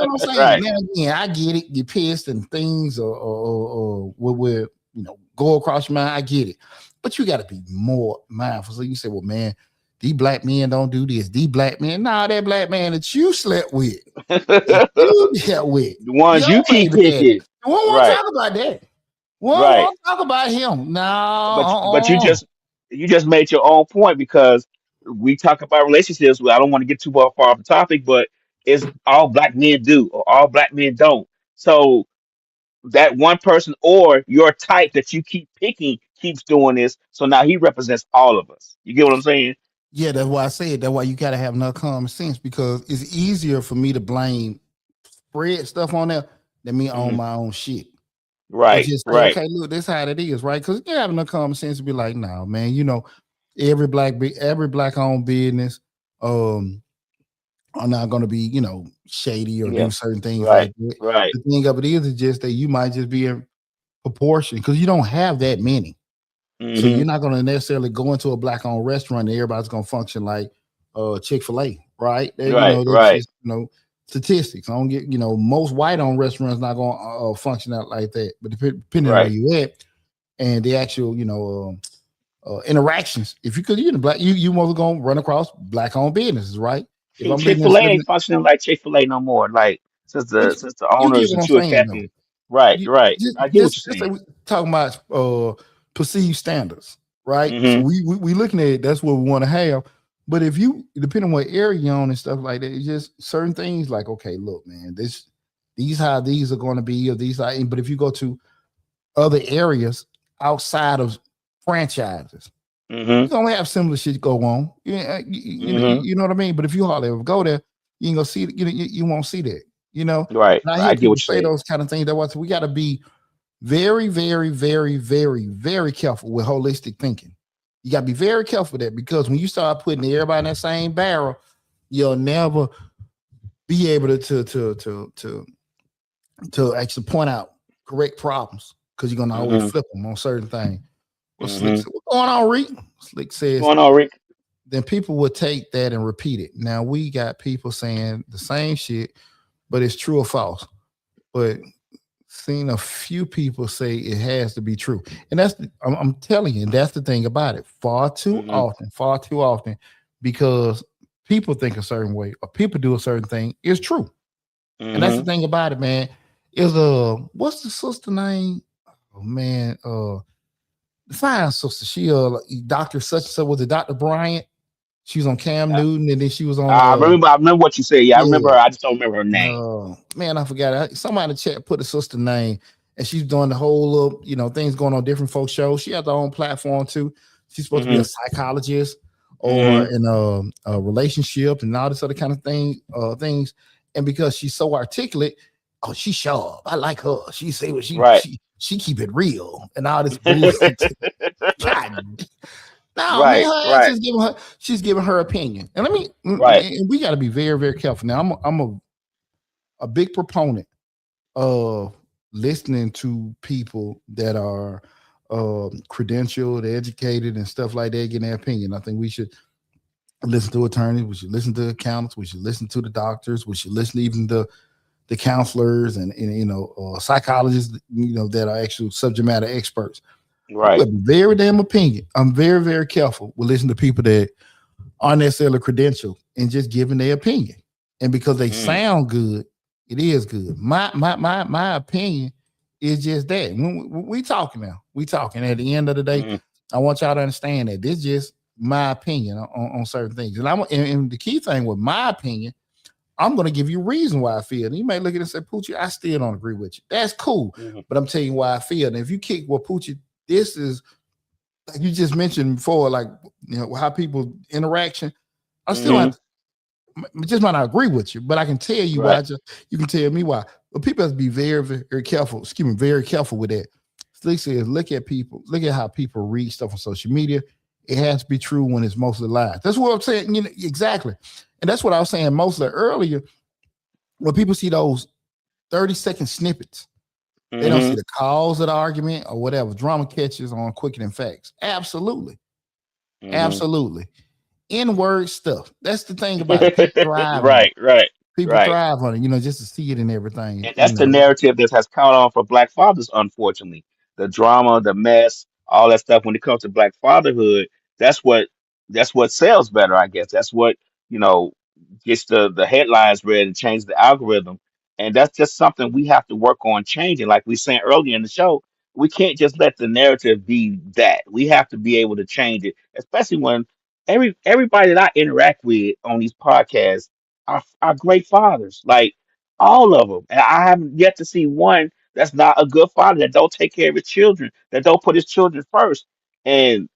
know what I'm saying? Right. Now again, I get it. You're pissed and things will go across your mind. I get it. But you gotta be more mindful. So you say, well, man, these black men don't do this. These black men, nah, that black man that you slept with, that you The dealt with, ones your you keep baby daddy. picking. We don't want to Right. talk about that. We don't Right. want to talk about him. No, But you just made your own point because we talk about relationships. Well, I don't want to get too far off the topic, but it's all black men do or all black men don't. So that one person or your type that you keep picking keeps doing this. So now he represents all of us. You get what I'm saying? Yeah, that's why I said that's why you gotta have enough common sense because it's easier for me to blame spread stuff on there than me own Hmm. my own shit. Or Right. just say, Right. okay, look, this how it is, right? Because you have enough common sense to be like, nah, man, every black owned business are not gonna be, shady or Yeah. do certain things Right. like that. Right. The thing of it is just that you might just be in proportion because you don't have that many. So Hmm. you're not going to necessarily go into a black owned restaurant and everybody's going to function like Chick-fil-A, right? Right. That's Right. just statistics. I don't get most white owned restaurants not going to function out like that. But depending on where Right. you at and the actual interactions, if you could black, you mostly going to run across black owned businesses, right? If Shoot, I'm living in, Chick-fil-A ain't functioning like Chick-fil-A no more. Like since but the you get owners what and I'm two saying though. captain. Right. You Right. I get what you're just say saying. we talking about perceived standards, right? So Hmm. we looking at it, that's what we want to have. But if you depending on what area you're on and stuff like that, it's just certain things like, okay, look, man, these how these are going to be, or these are, but if you go to other areas outside of franchises, Hmm. you're gonna have similar shit go on. Hmm. You know what I mean? But if you hardly ever go there, you ain't gonna see it, you won't see that, you know. Right. And I I hear get people what you're say saying. those kind of things. That was we gotta be very, very, very, very, very careful with holistic thinking. You got to be very careful with that because when you start putting everybody in that same barrel, you'll never be able to actually point out correct problems because you're gonna always Hmm. flip them on certain things. Well, Slick Hmm. said, "What's going on, Reek?" Slick What's says, going on, Rick? then people will take that and repeat it. Now we got people saying the same shit, but it's true or false. But seen a few people say it has to be true, and I'm telling you, that's the thing about it. Hmm. Far too often, because people think a certain way or people do a certain thing is true, and that's the Hmm. thing about it, man. Is what's the sister name? Oh man, the fine sister. She Doctor such and such was it Doctor Bryant? She was on Cam I, Newton, and then she was on I remember what you said. Yeah, I remember yeah. her. I just don't remember her name. No, man, I forgot. Somebody in the chat put a sister name, and she's doing the whole little, things going on different folk shows. She has her own platform too. She's supposed to be a Hmm. psychologist or Hmm. in a relationship and all this other kind of things. And because she's so articulate, oh, she's sharp. I like her. She say what Right. she keep it real and all this bullshit. God, no, man, Right. her ass Right. is she's giving her opinion. And Right. and we got to be very, very careful. Now, I'm a big proponent of listening to people that are credentialed, educated, and stuff like that, getting their opinion. I think we should listen to attorneys, we should listen to accountants, we should listen to the doctors, we should listen to even the counselors and psychologists, that are actual subject matter experts. I'm Right. very damn opinion. I'm very, very careful with listening to people that aren't necessarily credentialed and just giving their opinion. And because they Mm, sound good, it is good. My opinion is just that. When we talking now, we talking. At the end of the day, mm, I want y'all to understand that this is just my opinion on certain things. And the key thing with my opinion, I'm going to give you a reason why I feel. And you may look at it and say, Poochie, I still don't agree with you. That's cool. mm, But I'm telling you why I feel. And if you kick well, Poochie, this is like you just mentioned before, like how people interaction. I still mm. have just might not agree with you, but I can tell you why. Right. You can tell me why. But people have to be very, very, very careful. Excuse me, very careful with that. Slick says, look at people, look at how people read stuff on social media. It has to be true when it's mostly lies. That's what I'm saying. Exactly. And that's what I was saying mostly earlier. When people see those 30-second snippets, they don't see Mm-hmm. the cause of the argument or whatever. Drama catches on quicker than facts. Absolutely. Mm-hmm. Absolutely. N-word stuff. That's the thing about it. People thrive on it. Right. Right. People Right. thrive on it, just to see it and everything. And that's the narrative that has caught on for Black fathers, unfortunately. The drama, the mess, all that stuff. When it comes to Black fatherhood, that's what that's what sells better, I guess. That's what you know gets the headlines read and changes the algorithm. And that's just something we have to work on changing. Like we said earlier in the show, we can't just let the narrative be that. We have to be able to change it, especially when everybody that I interact with on these podcasts are great fathers. Like all of them. And I haven't yet to see one that's not a good father, that don't take care of his children, that don't put his children first. And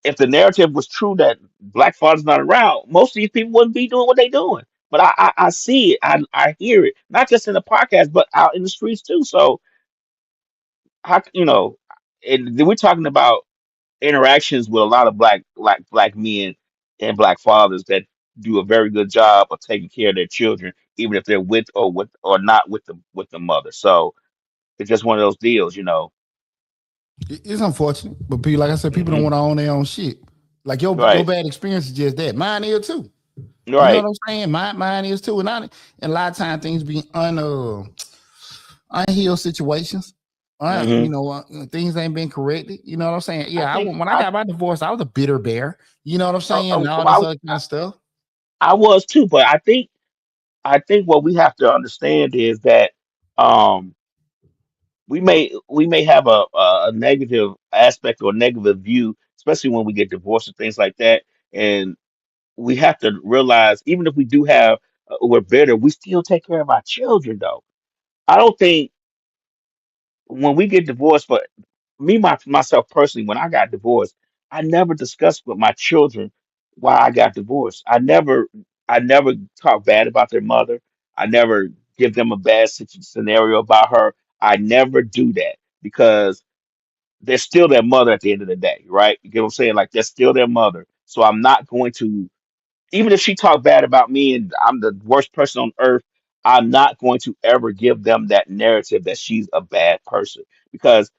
if the narrative was true that Black fathers not around, most of these people wouldn't be doing what they're doing. But I see it, I hear it, not just in the podcast, but out in the streets too. So how and then we're talking about interactions with a lot of black men and black fathers that do a very good job of taking care of their children, even if they're with or not with the mother. So it's just one of those deals. It's unfortunate, but people, like I said, people don't Hmm. want to own their own shit. Like your Right, bad experience is just that. Mine is too. You know what right. I'm saying? Mine is too. And a lot of times things be unhealed situations. Hmm. Things ain't been corrected. You know what I'm saying? I Yeah, think when I got my divorce, I was a bitter bear. You know what I'm saying? And all this I, other kind of stuff. I was too, but I think what we have to understand is that um we may have a negative aspect or a negative view, especially when we get divorced and things like that. And we have to realize, even if we do have we're bitter, we still take care of our children though. I don't think when we get divorced, but myself personally, when I got divorced, I never discussed with my children why I got divorced. I never talk bad about their mother. I never give them a bad scenario about her. I never do that because they're still their mother at the end of the day, right? You get what I'm saying? Like they're still their mother. So I'm not going to, even if she talked bad about me and I'm the worst person on earth, I'm not going to ever give them that narrative that she's a bad person because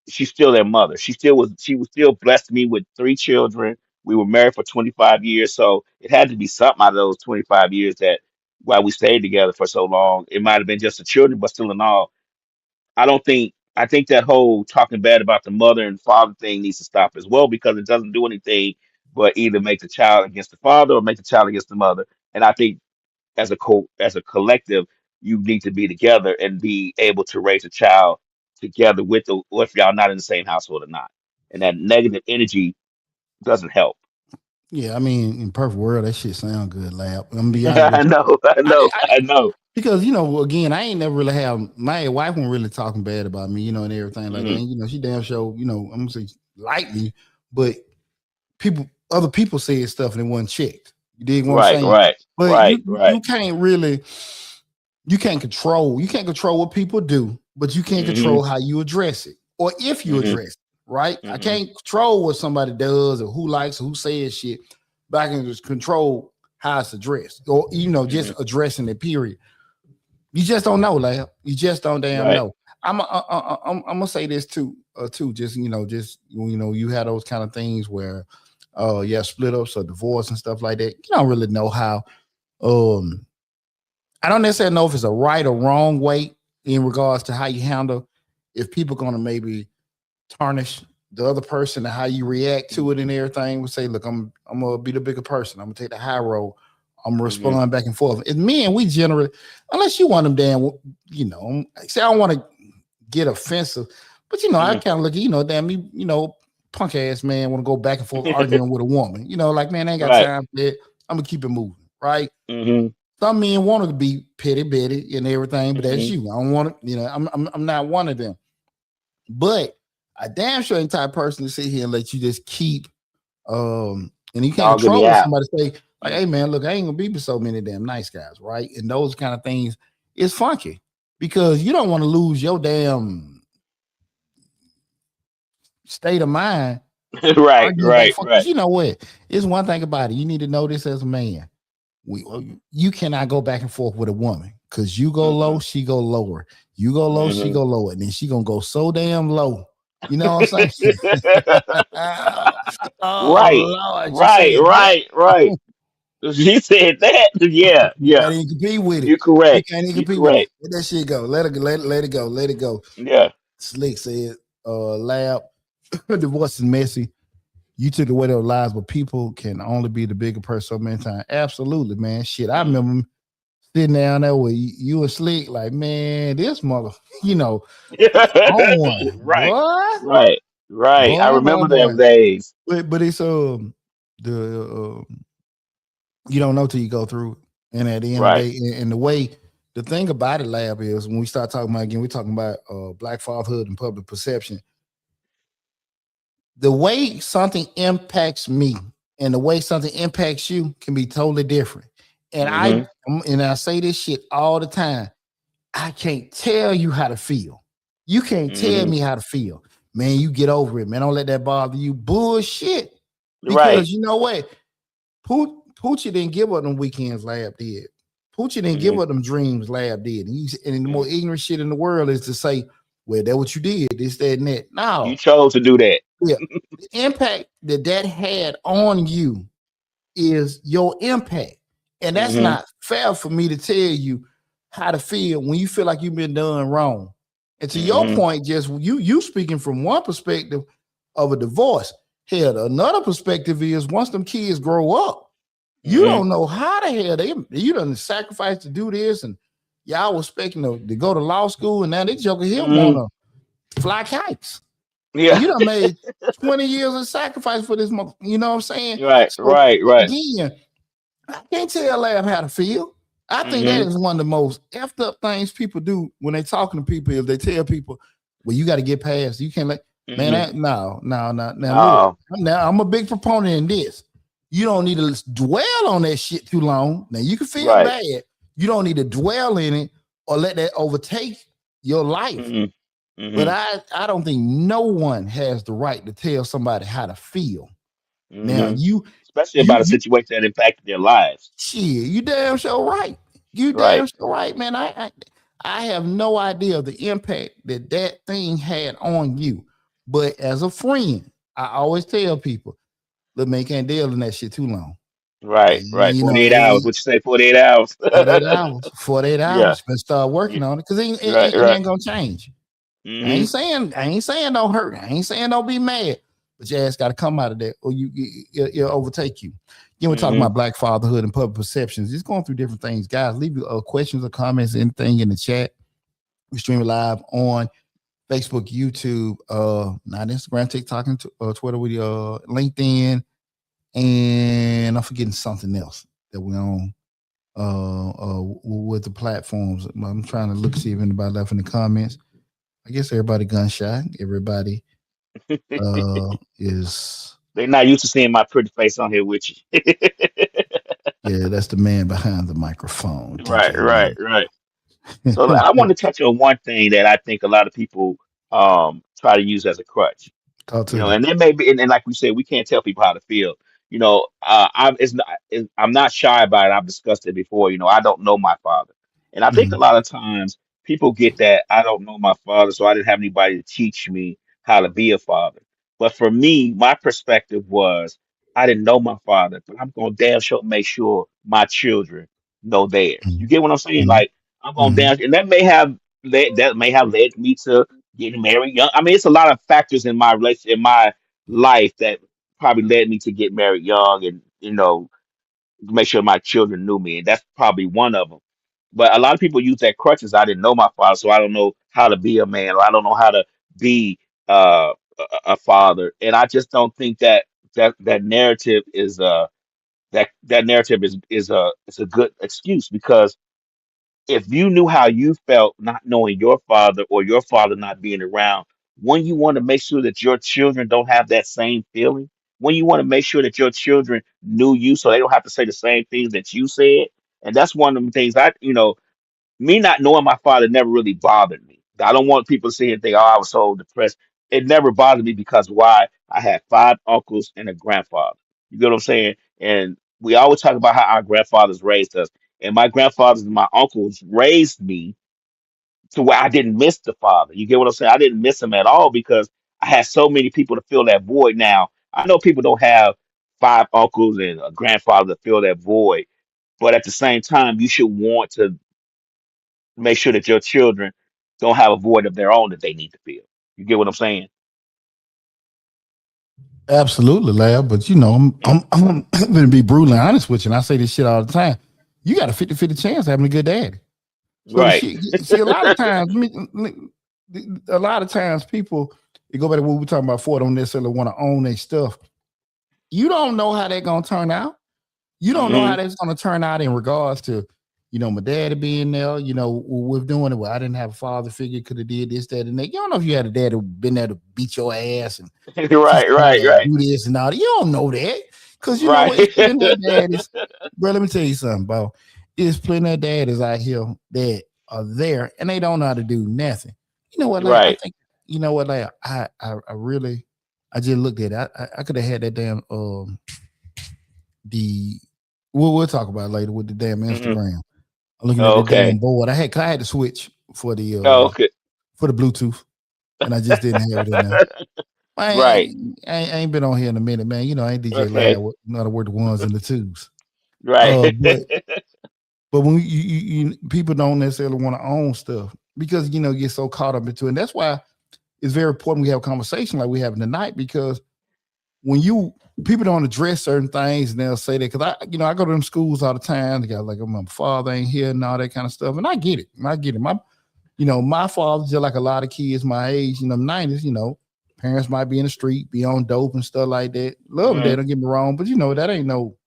she's still their mother. She was still blessed me with three children. We were married for 25 years, so it had to be something out of those 25 years that while we stayed together for so long. It might have been just the children, but still in all, I think that whole talking bad about the mother and father thing needs to stop as well because it doesn't do anything but either make the child against the father or make the child against the mother. And I think as a collective, you need to be together and be able to raise a child together with the or if y'all not in the same household or not. And that negative energy doesn't help. Yeah, I mean, in perfect world, that shit sound good, lab. I'm gonna be honest I with you. know, I I know, did, I know. because again, I ain't never really have my wife wasn't really talking bad about me, and everything like that. Hmm. And, she damn sure, I'm gonna say like me, but other people said stuff and it wasn't checked. You dig what I'm Right, saying? right, But right, right. you can't control what people do, but you can't Hmm. control how you address it or if you Hmm. address it, right? I Hmm. can't control what somebody does or who likes or who says shit, but I can just control how it's addressed or Hmm. just addressing it. Period. You just don't know, lab. You just don't damn Right. know. I'm gonna say this too. Just you had those kind of things where, yeah, split ups or divorce and stuff like that. You don't really know how um I don't necessarily know if it's a right or wrong way in regards to how you handle if people gonna maybe tarnish the other person and how you react to it and everything. We say, look, I'm gonna be the bigger person. I'm gonna take the high road. I'm gonna Mm-hmm. respond back and forth. And men, we generally, unless you want them damn, say I don't want to get offensive, but I Mm-hmm. kind of look at, damn me, punk ass man want to go back and forth arguing with a woman. Like, man, I ain't got Right. time for that. I'm gonna keep it moving, right? Mm-hmm. Some men want to be petty betty and everything, but that's Mm-hmm. you. I don't want to, I'm not one of them. But I damn sure ain't type of person to sit here and let you just keep and you can't Dogging me control out. somebody say, like, Mm. hey man, look, I ain't gonna be with so many damn nice guys, right? And those kind of things is funky because you don't want to lose your damn state of mind Right. arguing back Right. for because Right. you know what? It's one thing about it. You need to know this as a man. You cannot go back and forth with a woman because you go low, Mm-mm. she go lower. You go low, she Mm-hmm. go lower, and then she gonna go so damn low. You know what I'm saying? Oh Right. Lord, you Right. said that. Right. Right. She said that. Yeah. You Yeah. can't even compete with it. You You correct. can't even You compete with it. correct. Let that shit go. Let it go. Let it go. Yeah. Slick said, lab, divorce is messy. You took away their lives, but people can only be the bigger person so many times. Absolutely, man. Shit. I Mm. remember sitting down there with you and Slick, like, man, this mother, on one. Right. Boy, Right. Right. I boy, remember boy. them days. But it's the you don't know till you go through it. And at the end of the Right. day, and the way the thing about it, lab, is when we start talking about again, we're talking about black fatherhood and public perception. The way something impacts me and the way something impacts you can be totally different. And Mm-hmm. I say this shit all the time. I can't tell you how to feel. You can't tell Mm-hmm. me how to feel. Man, you get over it, man. Don't let that bother you. Bullshit. Right. Because you know what? Poochie didn't give up them weekends, Lab did. Poochie didn't give Mm-hmm. up them dreams, Lab did. And the Mm-hmm. more ignorant shit in the world is to say, well, that's what you did, this, that, and that. You No, chose to do that. yeah. The impact that had on you is your impact. And that's Mm-hmm. not fair for me to tell you how to feel when you feel like you've been done wrong. And to your Mm-hmm. point, just you speaking from one perspective of a divorce. Hell, another perspective is once them kids grow up, you Mm-hmm. don't know how the hell you done sacrificed to do this, and y'all was expecting to go to law school, and now this joker here Mm-hmm. wanna fly kites. And Yeah. you done made 20 years of sacrifice for this, you know what I'm saying? Right. So Right. Right. again, I can't tell Lab how to feel. I think that Mm-hmm. is one of the most effed up things people do when they talking to people is they tell people, well, you got to get past. You can't let man, Mm-hmm. no. Now look, No. I'm a big proponent in this. You don't need to dwell on that shit too long. Now you can feel Right. bad. You don't need to dwell in it or let that overtake your life. Mm-hmm. But Mm-hmm. I don't think no one has the right to tell somebody how to feel. Now Mm-hmm. you Especially you about a you situation that impacted their lives. shit, you damn sure right. You damn Right. sure right, man. I have no idea the impact that thing had on you. But as a friend, I always tell people, look, man, you can't deal in that shit too long. Right. Right. You know, 48 hours. What you say? 48 hours. 48 hours, 48 Yeah. hours, but start Yeah. working on it because Right. it Right. ain't gonna change. Mm-hmm. I ain't saying don't hurt. I ain't saying don't be mad. But your ass got to come out of that, or it'll overtake you. We're talking Mm-hmm. about black fatherhood and public perceptions. Just going through different things, guys. Leave your questions or comments, anything in the chat. We stream it live on Facebook, YouTube, not Instagram, TikTok, and Twitter with LinkedIn, and I'm forgetting something else that we're on with the platforms. I'm trying to look see if anybody left in the comments. I guess everybody gunshot. Everybody is They're not used to seeing my pretty face on here with you. yeah, that's the man behind the microphone, Right. Right. DJ Right. So Man. I want to touch on one thing that I think a lot of people try to use as a crutch. Talk You to know, me. and then maybe, and like we said, we can't tell people how to feel. You know, I'm not shy about it. I've discussed it before. You know, I don't know my father, and I think a Mhm. lot of times people get that I don't know my father, so I didn't have anybody to teach me how to be a father. But for me, my perspective was I didn't know my father, but I'm gonna damn sure make sure my children. know theirs. You get what I'm saying? Mhm. Like I'm gonna Mhm. dance, and that may have led me to getting married young. I mean, it's a lot of factors in my relation in my life that probably led me to get married young, and make sure my children knew me, and that's probably one of them. But a lot of people use that crutches. I didn't know my father, so I don't know how to be a man, or I don't know how to be a father, and I just don't think that narrative that narrative is a good excuse, because if you knew how you felt not knowing your father, or your father not being around, when you want to make sure that your children don't have that same feeling, when you want to make sure that your children knew you so they don't have to say the same things that you said. And that's one of the things me not knowing my father never really bothered me. I don't want people to sit here and think, oh, I was so depressed. It never bothered me, because why? I had five uncles and a grandfather. You get what I'm saying? And we always talk about how our grandfathers raised us. And my grandfathers and my uncles raised me to where I didn't miss the father. You get what I'm saying? I didn't miss him at all, because I had so many people to fill that void. Now, I know people don't have five uncles and a grandfather to fill that void, but at the same time, you should want to make sure that your children don't have a void of their own that they need to fill. You get what I'm saying? Absolutely, lad. But I'm going to be brutally honest with you, and I say this shit all the time. You got a 50-50 chance of having a good daddy. So the Right. shit, see, a lot of times, people, you go back to what we were talking about before, don't necessarily want to own their stuff. You don't know how they're gonna turn out. You don't know how Hmm. that's gonna turn out in regards to, my daddy being there. We're doing it. Well, I didn't have a father figure, could have did this, that, and that. You don't know if you had a dad who been there to beat your ass and teach Right. you how Right. to Right. do this and all that. You don't know that. Because you know what? Right. It's plenty of daddies. Bro, let me tell you something, bro. It's plenty of daddies out here that are there and they don't know how to do nothing. You know what, like I Right. think, like I really I just looked at it. I could have had that damn the we'll talk about it later with the damn Hmm. Instagram. I'm looking at the damn Okay. board. I had to switch for the Okay. Bluetooth and I just didn't have it in there. Right. I ain't been on here in a minute, man. I ain't DJ Okay. Loud. Not a word the ones and the twos. Right. But when people don't necessarily want to own stuff because get so caught up into it. And that's why it's very important we have a conversation like we having tonight, because when people don't address certain things and they'll say that, because I go to them schools all the time. They got like, oh, my father ain't here and all that kind of stuff. And I get it. My father, just like a lot of kids my age, 90s, parents might be in the street, be on dope and stuff like that. Love them, Hmm. dad, don't get me wrong, but that ain't no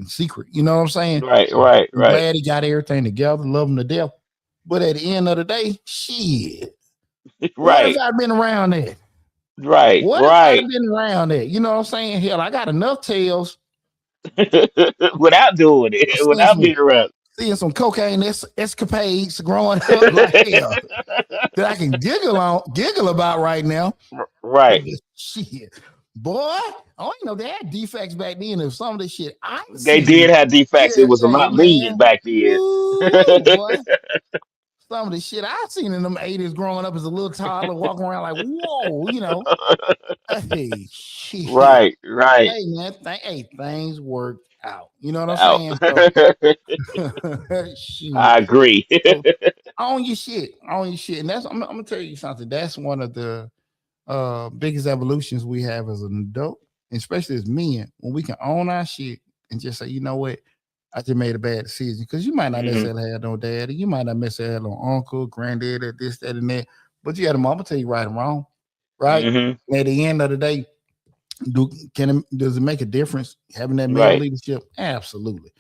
secret. You know what I'm saying? Right. Right. I'm Right. glad he got everything together, love him to death. But at the end of the day, shit, what if Right. I'd been around that? Right. What if I'd Right. have been around that? You know what I'm saying? Hell, I got enough tales Without doing of it, seeing without some, being around. cocaine escapades growing up like hell that I can giggle about right now. Right. Shit, boy, I don't know they had defects back then. If some of the shit I They seen, did have defects. It yeah, was a hey lot lenient man, back then. woo, boy. Some of the shit I seen in them 80s growing up as a little toddler, walking around like, whoa, hey, shit. Right, right. Hey, man, things worked out. You know what I'm Out. saying? So, I shoot. agree. So, own your shit. Own your shit. And I'm going to tell you something. That's one of the biggest evolutions we have as an adult, especially as men, when we can own our shit and just say, you know what? I just made a bad decision, because you might not Hmm. necessarily have no daddy, you might not necessarily have no uncle, granddaddy, this, that, and that, but you had a mama tell you right and wrong, right? Hmm. And at the end of the day, does it make a difference having that male Right. leadership? Absolutely.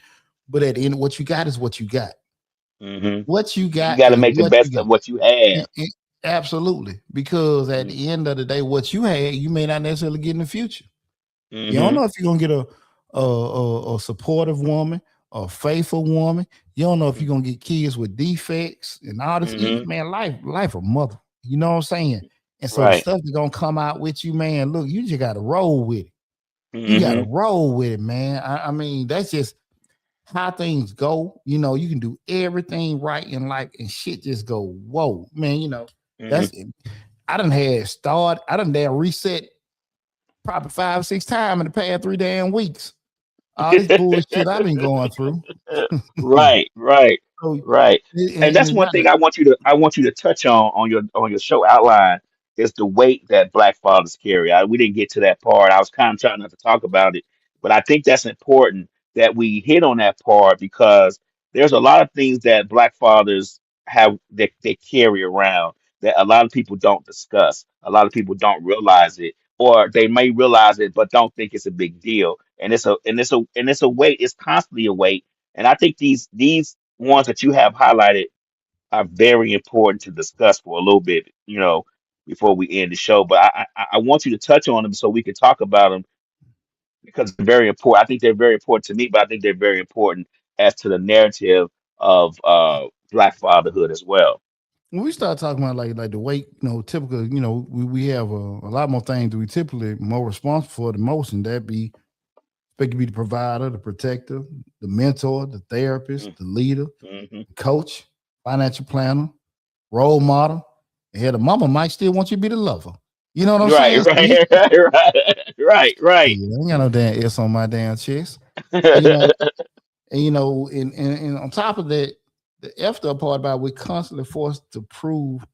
But at the end, what you got is what you got. Hmm. What you You got got to is make the what you best got. of what you have. Absolutely, because at the end of the day, what you had, you may not necessarily get in the future. You don't Hmm. know if you're gonna get a supportive woman, a faithful woman. You don't know if you're gonna get kids with defects and all this. Hmm. Man, life a mother. You know what I'm saying? And so the Right. stuff that's gonna come out with you, man. Look, you just gotta roll with it. You gotta Hmm. roll with it, man. I mean, that's just how things go. You can do everything right in life, and shit just go, whoa, man. Hmm. That's I done had I done damn reset probably 5 or 6 times in the past 3 damn weeks. all this bullshit I've been going through. Right, right, So, right. And and that's it's one not thing I want you to touch on your show outline is the weight that Black fathers carry. We didn't get to that part. I was kind of trying not to talk about it, but I think that's important that we hit on that part because there's a lot of things that Black fathers have that they carry around that a lot of people don't discuss. A lot of people don't realize it, or they may realize it but don't think it's a big deal. And it's a weight. It's constantly a weight, and I think these ones that you have highlighted are very important to discuss for a little bit, before we end the show. But I want you to touch on them so we can talk about them because they're very important. I think they're very important to me, but I think they're very important as to the narrative of Black fatherhood as well. when we start talking about like the weight, typical, we have a lot more things that we typically more responsible for the most, and that be expect to be the provider, the protector, the mentor, the therapist, the leader, Mm-hmm. the coach, financial planner, role model. And hell, the mama might still want you to be the lover. You know what I'm Right, saying? So you, right, right, right, yeah, I ain't got no damn S on my damn chest. And, right. and on top of that, the after part about we're constantly forced to prove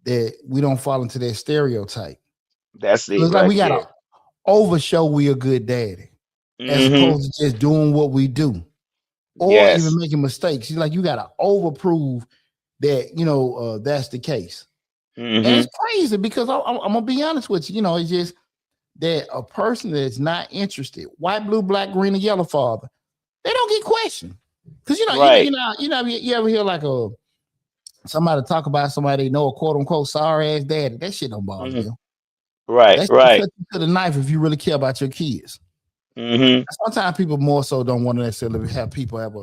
that we don't fall into that stereotype. That's So it it's like right we there. gotta overshow we a good daddy as Hmm. opposed to just doing what we do or even Yes. making mistakes. Like you gotta overprove that that's the case. And it's Hmm. crazy because I'm gonna be honest with you. It's just that a person that's not interested, white, blue, black, green, and yellow father, they don't get questioned. Because Right, you ever hear like somebody talk about somebody they know a quote unquote sorry ass daddy. That shit don't bother hmm them. right, That shit right. cut you to the knife if you really care about your kids. Hmm. Sometimes people more so don't want to necessarily have people have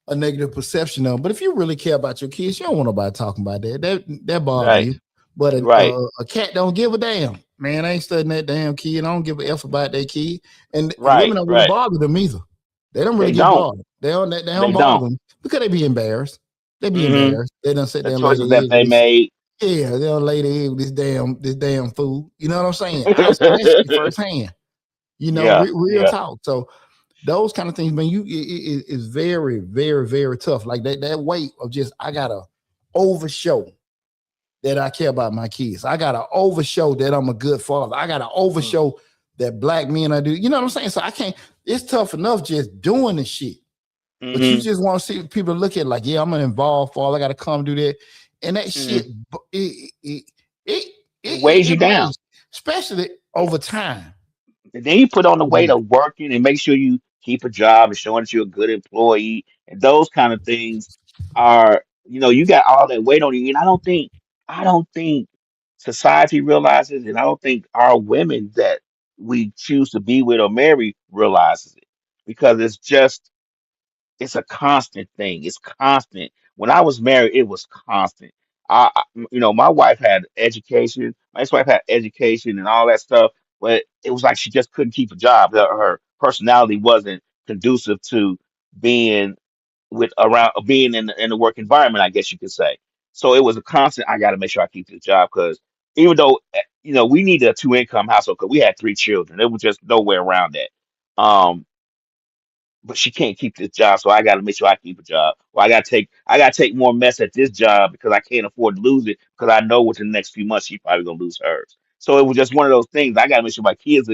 a negative perception of them. But if you really care about your kids, you don't want nobody talking about that. That bother Right, you. But right, a cat don't give a damn. Man, I ain't studying that damn kid. I don't give a f about that kid. And women right, don't really right. bother them either. They don't really They get don't. bothered. They don't They bother don't. them because they be embarrassed. They be Hmm. embarrassed. They don't sit The there and lay their choices that egg with they this. made. Yeah, they don't lay their egg with this damn fool. You know what I'm saying? I've seen that shit firsthand. Yeah, Real yeah. talk. So those kind of things, man, is very, very, very tough. Like that weight of just I gotta overshow that I care about my kids. I gotta overshow that I'm a good father. I gotta overshow that black men I do. You know what I'm saying? So I can't. It's tough enough just doing the shit, but you Hmm. just want to see people look at it like, yeah, I'm an involved father. I gotta come do that, and that Hmm. shit it it It weighs you it down. weighs, especially Yeah. over time. And then you put on the It weight does. of working and make sure you keep a job and showing that you're a good employee and those kind of things are, you got all that weight on you. And I don't think society realizes, and I don't think our women that we choose to be with or marry realizes it because it's a constant thing. It's constant. When I was married, it was constant. My wife had education. My ex-wife had education and all that stuff, but it was like she just couldn't keep a job. Her personality wasn't conducive to being being in the work environment, I guess you could say. So it was a constant. I got to make sure I keep this job because even though we needed a two-income household because we had three children, there was just no way around that. But she can't keep this job, so I got to make sure I keep a job. Or I got to take more mess at this job because I can't afford to lose it because I know within the next few months she's probably gonna lose hers. So it was just one of those things. I got to make sure my kids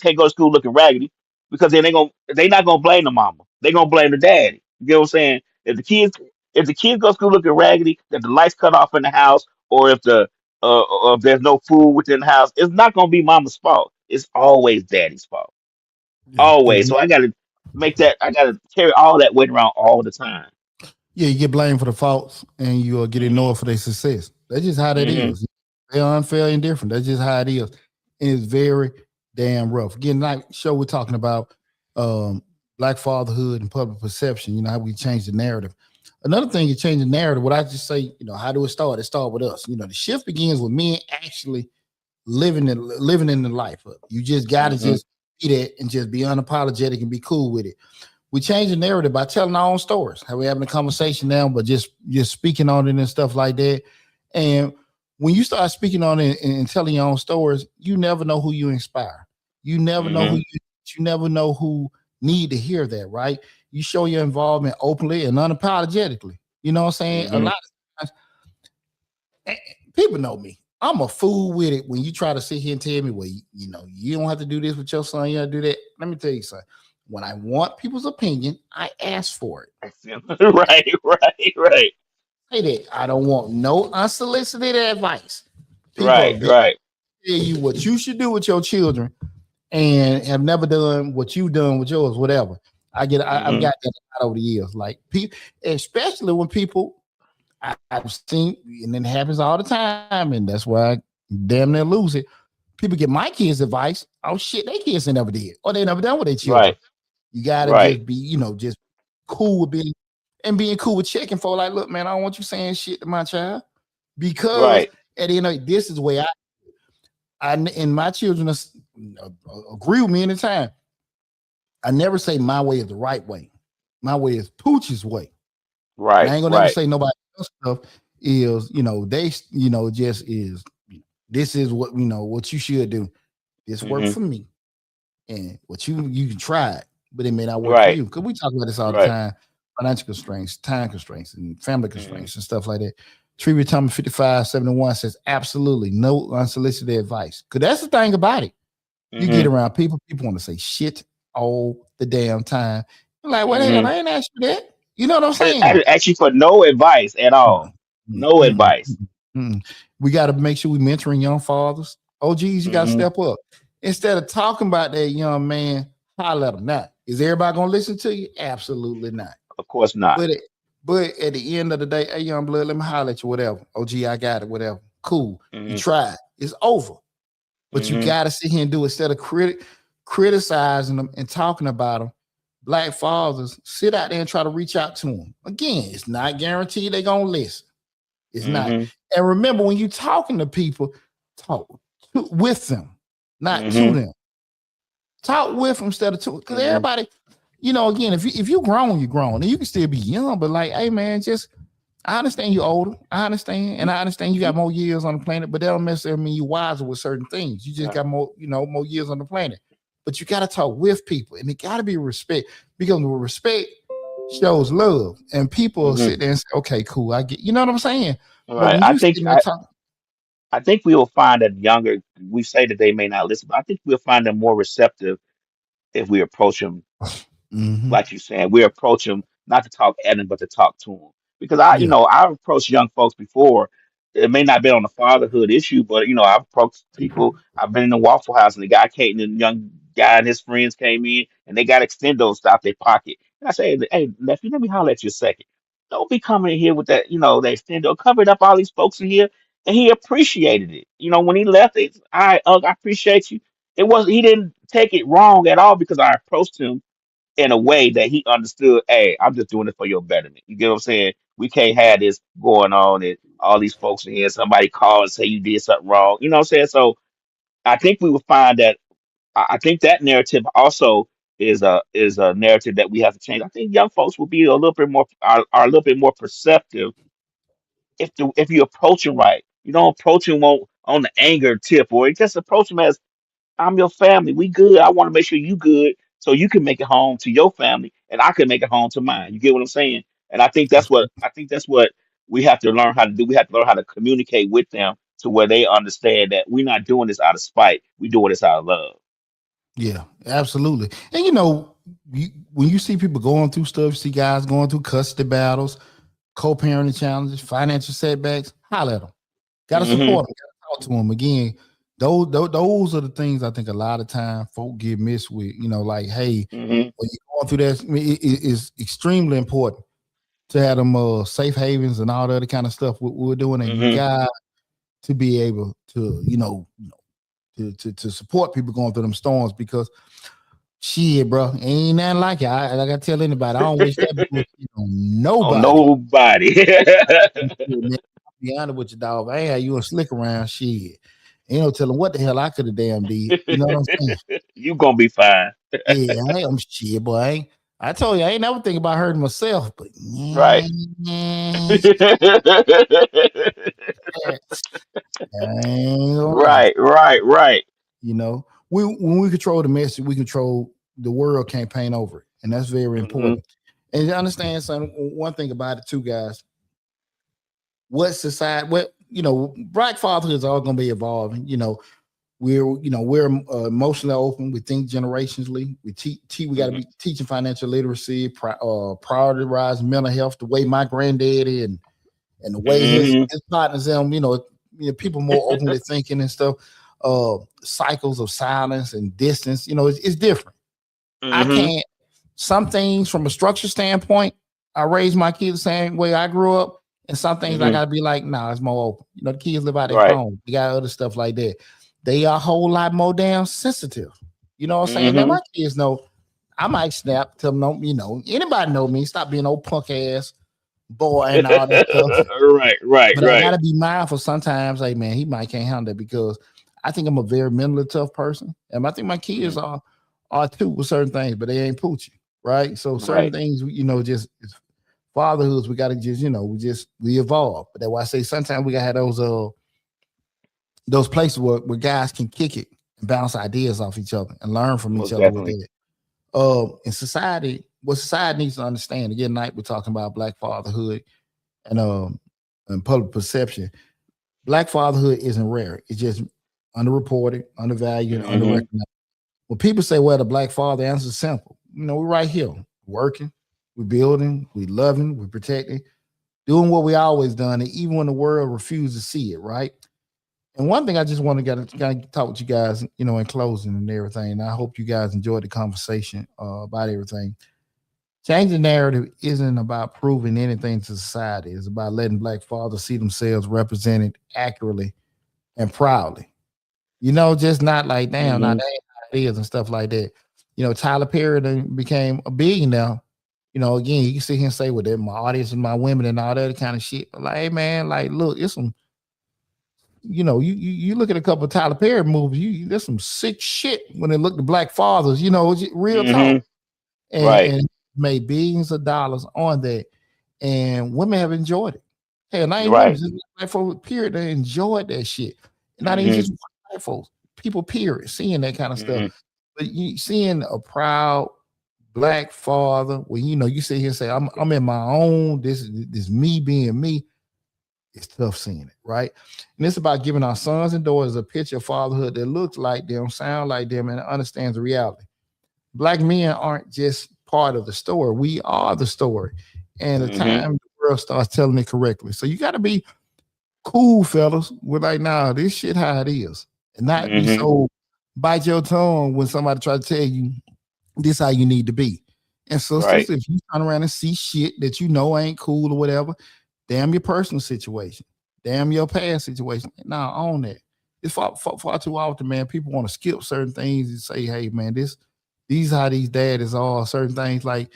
can't go to school looking raggedy because then they not gonna blame the mama. They gonna blame the daddy. You get what I'm saying? If the kids go to school looking raggedy, if the lights cut off in the house, or or if there's no food within the house, it's not gonna be mama's fault. It's always daddy's fault. Yeah, Always. So I gotta carry all that weight around all the time. yeah, you get blamed for the faults and you get Hmm. ignored for their success. That's just how that Hmm. is. They're unfair and different. That's just how it is. And it's very damn rough. Again, like show we're talking about um black fatherhood and public perception, how we change the narrative. Another thing you change the narrative, what I just say, how do it start? It start with us. The shift begins with men actually living in the life. You just gotta Hmm. just be that and just be unapologetic and be cool with it. We change the narrative by telling our own stories. How we having a conversation now, but just speaking on it and stuff like that. And when you start speaking on it and telling your own stories, you never know who you inspire. You never know who Hmm. you never know who need to hear that, right? You show your involvement openly and unapologetically. You know what I'm saying? A Hmm. lot of times, eh, people know me. I'm a fool with it when you try to sit here and tell me, well, you know, you don't have to do this with your son, you have to do that. Let me tell you something. When I want people's opinion, I ask for it. Right, right, right, Say that I don't want no unsolicited advice. People right, are very right. tell you what you should do with your children and have never done what you've done with yours, whatever. I've Hmm. got that a lot over the years. Like people, especially when people I've seen, and it happens all the time, and that's why I damn near lose it. People get my kids advice. Oh shit, they kids they never did, or they never done with their children. Right, You gotta right. just be, just cool with being cool with checking for like, look, man, I don't want you saying shit to my child because Right. at the end of the day, this is the way I and my children agree with me anytime. I never say my way is the right way. My way is Pooch's way. And I Right. ain't gonna ever Right. say nobody else stuff is, they, just is, this is what, what you should do. This worked Hmm. for me. And what you can try it, but it may not work for Right. you. Because we talk about this all the Right. time: financial constraints, time constraints, and family Hmm. constraints and stuff like that. Tree Retirement 5571 says absolutely no unsolicited advice. Because that's the thing about it. You get Hmm. around people want to say shit all the damn time. You're like, what the hell? Hmm. I ain't asked you that. You know what I'm I saying? didn't ask you for no advice at Mm, all. mm, No mm, advice. mm, mm. We got to make sure we mentoring young fathers. OGs, you got to Hmm. step up. Instead of talking about that young man, holler at him. Now, is everybody gonna listen to you? Absolutely not. Of course not. But but at the end of the day, hey young blood, let me holler at you, whatever. OG, I got it, whatever. Cool. You Hmm. tried. It's over. But you Hmm. gotta sit here and do it instead of criticizing them and talking about them. Black fathers sit out there and try to reach out to them. Again, it's not guaranteed they're gonna listen. It's not. Hmm. And remember, when you're talking to people, talk with them, not to Hmm. them. Talk with them instead of to. Because Hmm. everybody, again, if you grown, you grown, and you can still be young. But like, hey man, just I understand you're older. I understand, and I understand you got more years on the planet. But that don't necessarily mean you're wiser with certain things. You just Right. got more, more years on the planet. But you got to talk with people, and it got to be respect because respect shows love, and people Hmm. sit there and say, "Okay, cool, I get." You know what I'm saying? But Right. when I you think sitting there I, talking, I think we will find that younger. We say that they may not listen, but I think we'll find them more receptive if we approach them mm-hmm, like you saying, we approach them not to talk at them, but to talk to them. Because yeah, I've approached young folks before. It may not be on the fatherhood issue, but I've approached people. I've been in the Waffle House, and the guy came, and the young guy and his friends came in, and they got extendos out their pocket. And I say, "Hey, nephew, let me holler at you a second. Don't be coming in here with that, the extendo covered up all these folks in here." And he appreciated it. When he left, all right, I appreciate you. He didn't take it wrong at all because I approached him in a way that he understood, hey, I'm just doing it for your betterment. You get what I'm saying? We can't have this going on and all these folks in here, somebody call and say you did something wrong. You know what I'm saying? So I think we will find that I think that narrative also is a narrative that we have to change. I think young folks will be a little bit more are a little bit more perceptive if you approach them right. You don't approach them on the anger tip or you just approach them as I'm your family. We good. I want to make sure you good so you can make it home to your family and I can make it home to mine. You get what I'm saying? And I think that's what we have to learn how to do. We have to learn how to communicate with them to where they understand that we're not doing this out of spite. We're doing this out of love. yeah, absolutely. And when you see people going through stuff, you see guys going through custody battles, co-parenting challenges, financial setbacks, holler at them. Got to Hmm. support them. Got to talk to them. Again, those are the things I think a lot of time folk get missed with. Like, hey, Hmm. when you're going through that, I mean, it's extremely important to have them safe havens and all the other kind of stuff we're doing. And you Hmm. got to be able to, to support people going through them storms because shit, bro, ain't nothing like it. Like I tell anybody, I don't wish that bullshit on Oh, nobody. nobody. Man, I'll be honest with you, dog. I ain't had you a slick around shit. Ain't no telling what the hell I could have damn did. You know what I'm saying? You gonna be fine. Yeah, I ain't shit, boy. I told you I ain't never think about hurting myself, but Right. yeah, I ain't gonna lie. Right, right, right. When we control the message, we control. the world can't paint over it, and that's very Hmm. important. And you understand, son, one thing about it too, guys. What society, what black fatherhood is all going to be evolving. We're emotionally open. We think generationally. We got to Hmm. be teaching financial literacy, prioritize mental health. The way my granddaddy and the way Hmm. his partners, people more openly thinking and stuff. Cycles of silence and distance. It's different. I Hmm. can't. Some things from a structure standpoint, I raised my kids the same way I grew up, and some things I Hmm. gotta be like, nah, it's more open. The kids live out their Right. phone. They got other stuff like that. They are a whole lot more damn sensitive. You know what I'm saying? Now Hmm. my kids know I might snap, tell them, no, anybody know me, stop being old punk ass boy and all that stuff. Right. Right. But I Right. gotta be mindful sometimes, like, man, he might can't handle that because I think I'm a very mentally tough person. And I think my kids Hmm. are too with certain things, but they ain't poochie, right? So certain Right. things, just fatherhoods, we gotta just, we evolve. But that's why I say sometimes we gotta have those places where guys can kick it and bounce ideas off each other and learn from each Most other with definitely. it. In society, what society needs to understand, again, tonight we're talking about black fatherhood and public perception. Black fatherhood isn't rare. It's just underreported, undervalued, and Hmm. underrecognized. When people say, well, the black father answer is simple. We're right here, working, we're building, we're loving, we're protecting, doing what we always done, and even when the world refuses to see it, right? And one thing I just want to kind of talk with you guys, in closing and everything. And I hope you guys enjoyed the conversation about everything. Changing the narrative isn't about proving anything to society. It's about letting black fathers see themselves represented accurately and proudly. Just not like, damn, now Hmm. that ain't how it is and stuff like that. Tyler Perry then became a billionaire. Again, you can sit here and say, well, they're my audience and my women and all that kind of shit. But like, hey man, like, look, it's some, you look at a couple of Tyler Perry movies, there's some sick shit when they look to black fathers, it's real talk. Hmm. And Right. and made billions of dollars on that. And women have enjoyed it. Hell, not even women, Right. just black folks, period. They enjoyed that shit. And not even Hmm. just white folks, people, period, seeing that kind of stuff. Hmm. But you seeing a proud black father where you sit here and say, I'm in my own, this me being me, it's tough seeing it, right? And it's about giving our sons and daughters a picture of fatherhood that looks like them, sound like them, and understands the reality. Black men aren't just part of the story. We are the story. And the Hmm. time the world starts telling it correctly. So you got to be cool, fellas. We're like, nah, this shit how it is. And not be Hmm. so bite your tongue when somebody try to tell you this how you need to be. And sisters, Right. if you turn around and see shit that you know ain't cool or whatever, damn your personal situation. Damn your past situation. Nah, own that. It's far too often, man. People want to skip certain things and say, hey, man, these how these daddies are. Certain things like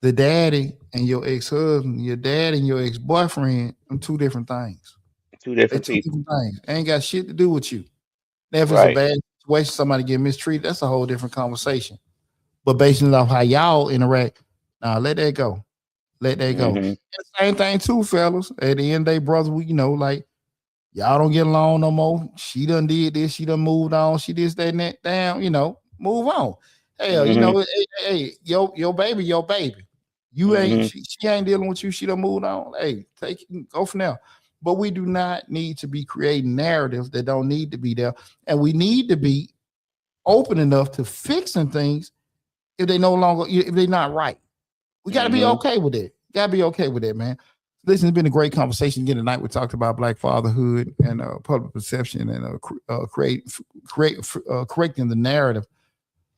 the daddy and your ex-husband, your dad and your ex-boyfriend, them two different things. Two They different two people. different things. They ain't got shit to do with you. Now, if it's a Right. bad situation, somebody get mistreated, that's a whole different conversation. But based on how y'all interact, now let that go. Let that go. And Hmm. the same thing too, fellas. At the end of the day, brothers, we like y'all don't get along no more. She done did this. She done moved on. She did that and that. Damn, move on. Hell, Hmm. hey, your baby, your baby. You ain't Hmm. she ain't dealing with you. She done moved on. Hey, take it, go from now. But we do not need to be creating narratives that don't need to be there, and we need to be open enough to fixing things if they no longer if they're not right. We got to be Hmm. okay with it. Got to be okay with it, man. Listen, it's been a great conversation again tonight. We talked about black fatherhood and public perception and correcting the narrative.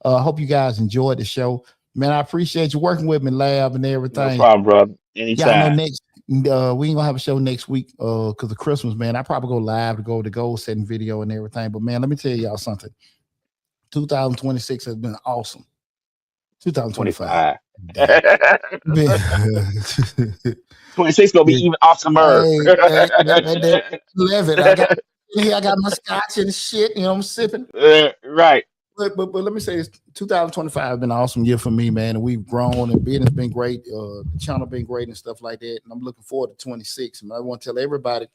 I hope you guys enjoyed the show, man. I appreciate you working with me, Lab, and No everything. problem, brother. Y'all know Anytime. next we ain't gonna have a show next week because of Christmas, man. I probably go live to go to goal setting video and everything. But man, let me tell y'all something. 2026 has been awesome. 2025. 25. Damn. Man. 26 gonna be Yeah. even awesomer. Hey, that 11. I got here, I got my scotch and shit, I'm sipping. Right. But let me say this 2025 has been an awesome year for me, man. And we've grown and business been great. The channel been great and stuff like that. And I'm looking forward to 26. And I want to tell everybody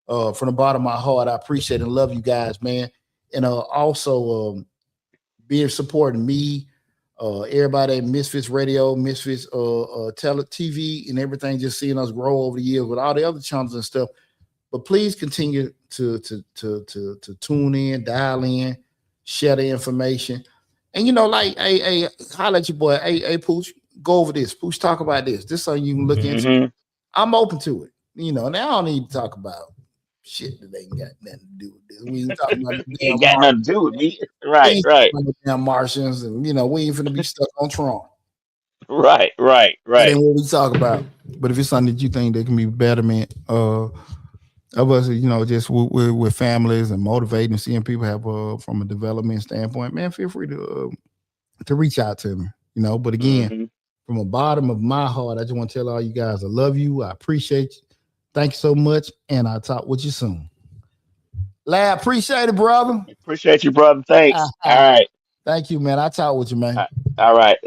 from the bottom of my heart, I appreciate and love you guys, man. And also being supporting me. Everybody at Misfits Radio, Misfits TV, and everything, just seeing us grow over the years with all the other channels and stuff. But please continue to tune in, dial in, share the information. And like, hey, holla at your boy. Hey, Pooch, go over this. Pooch, talk about this. This is something you can look into. Mm-hmm. I'm open to it. Now I don't need to talk about shit that ain't got nothing to do with this. We ain't talking about the damn Ain't got nothing to do with me. Right, right, the damn Martians, and we ain't finna be stuck on Tron. right, That ain't what we talk about. But if it's something that you think that can be betterment of us, just with families and motivating, seeing people have from a development standpoint, man, feel free to reach out to me. But again, from the bottom of my heart, I just want to tell all you guys, I love you. I appreciate you. Thank you so much, and I'll talk with you soon. Lad, appreciate it, brother. Appreciate you, brother. Thanks. All right. Thank you, man. I'll talk with you, man. All right.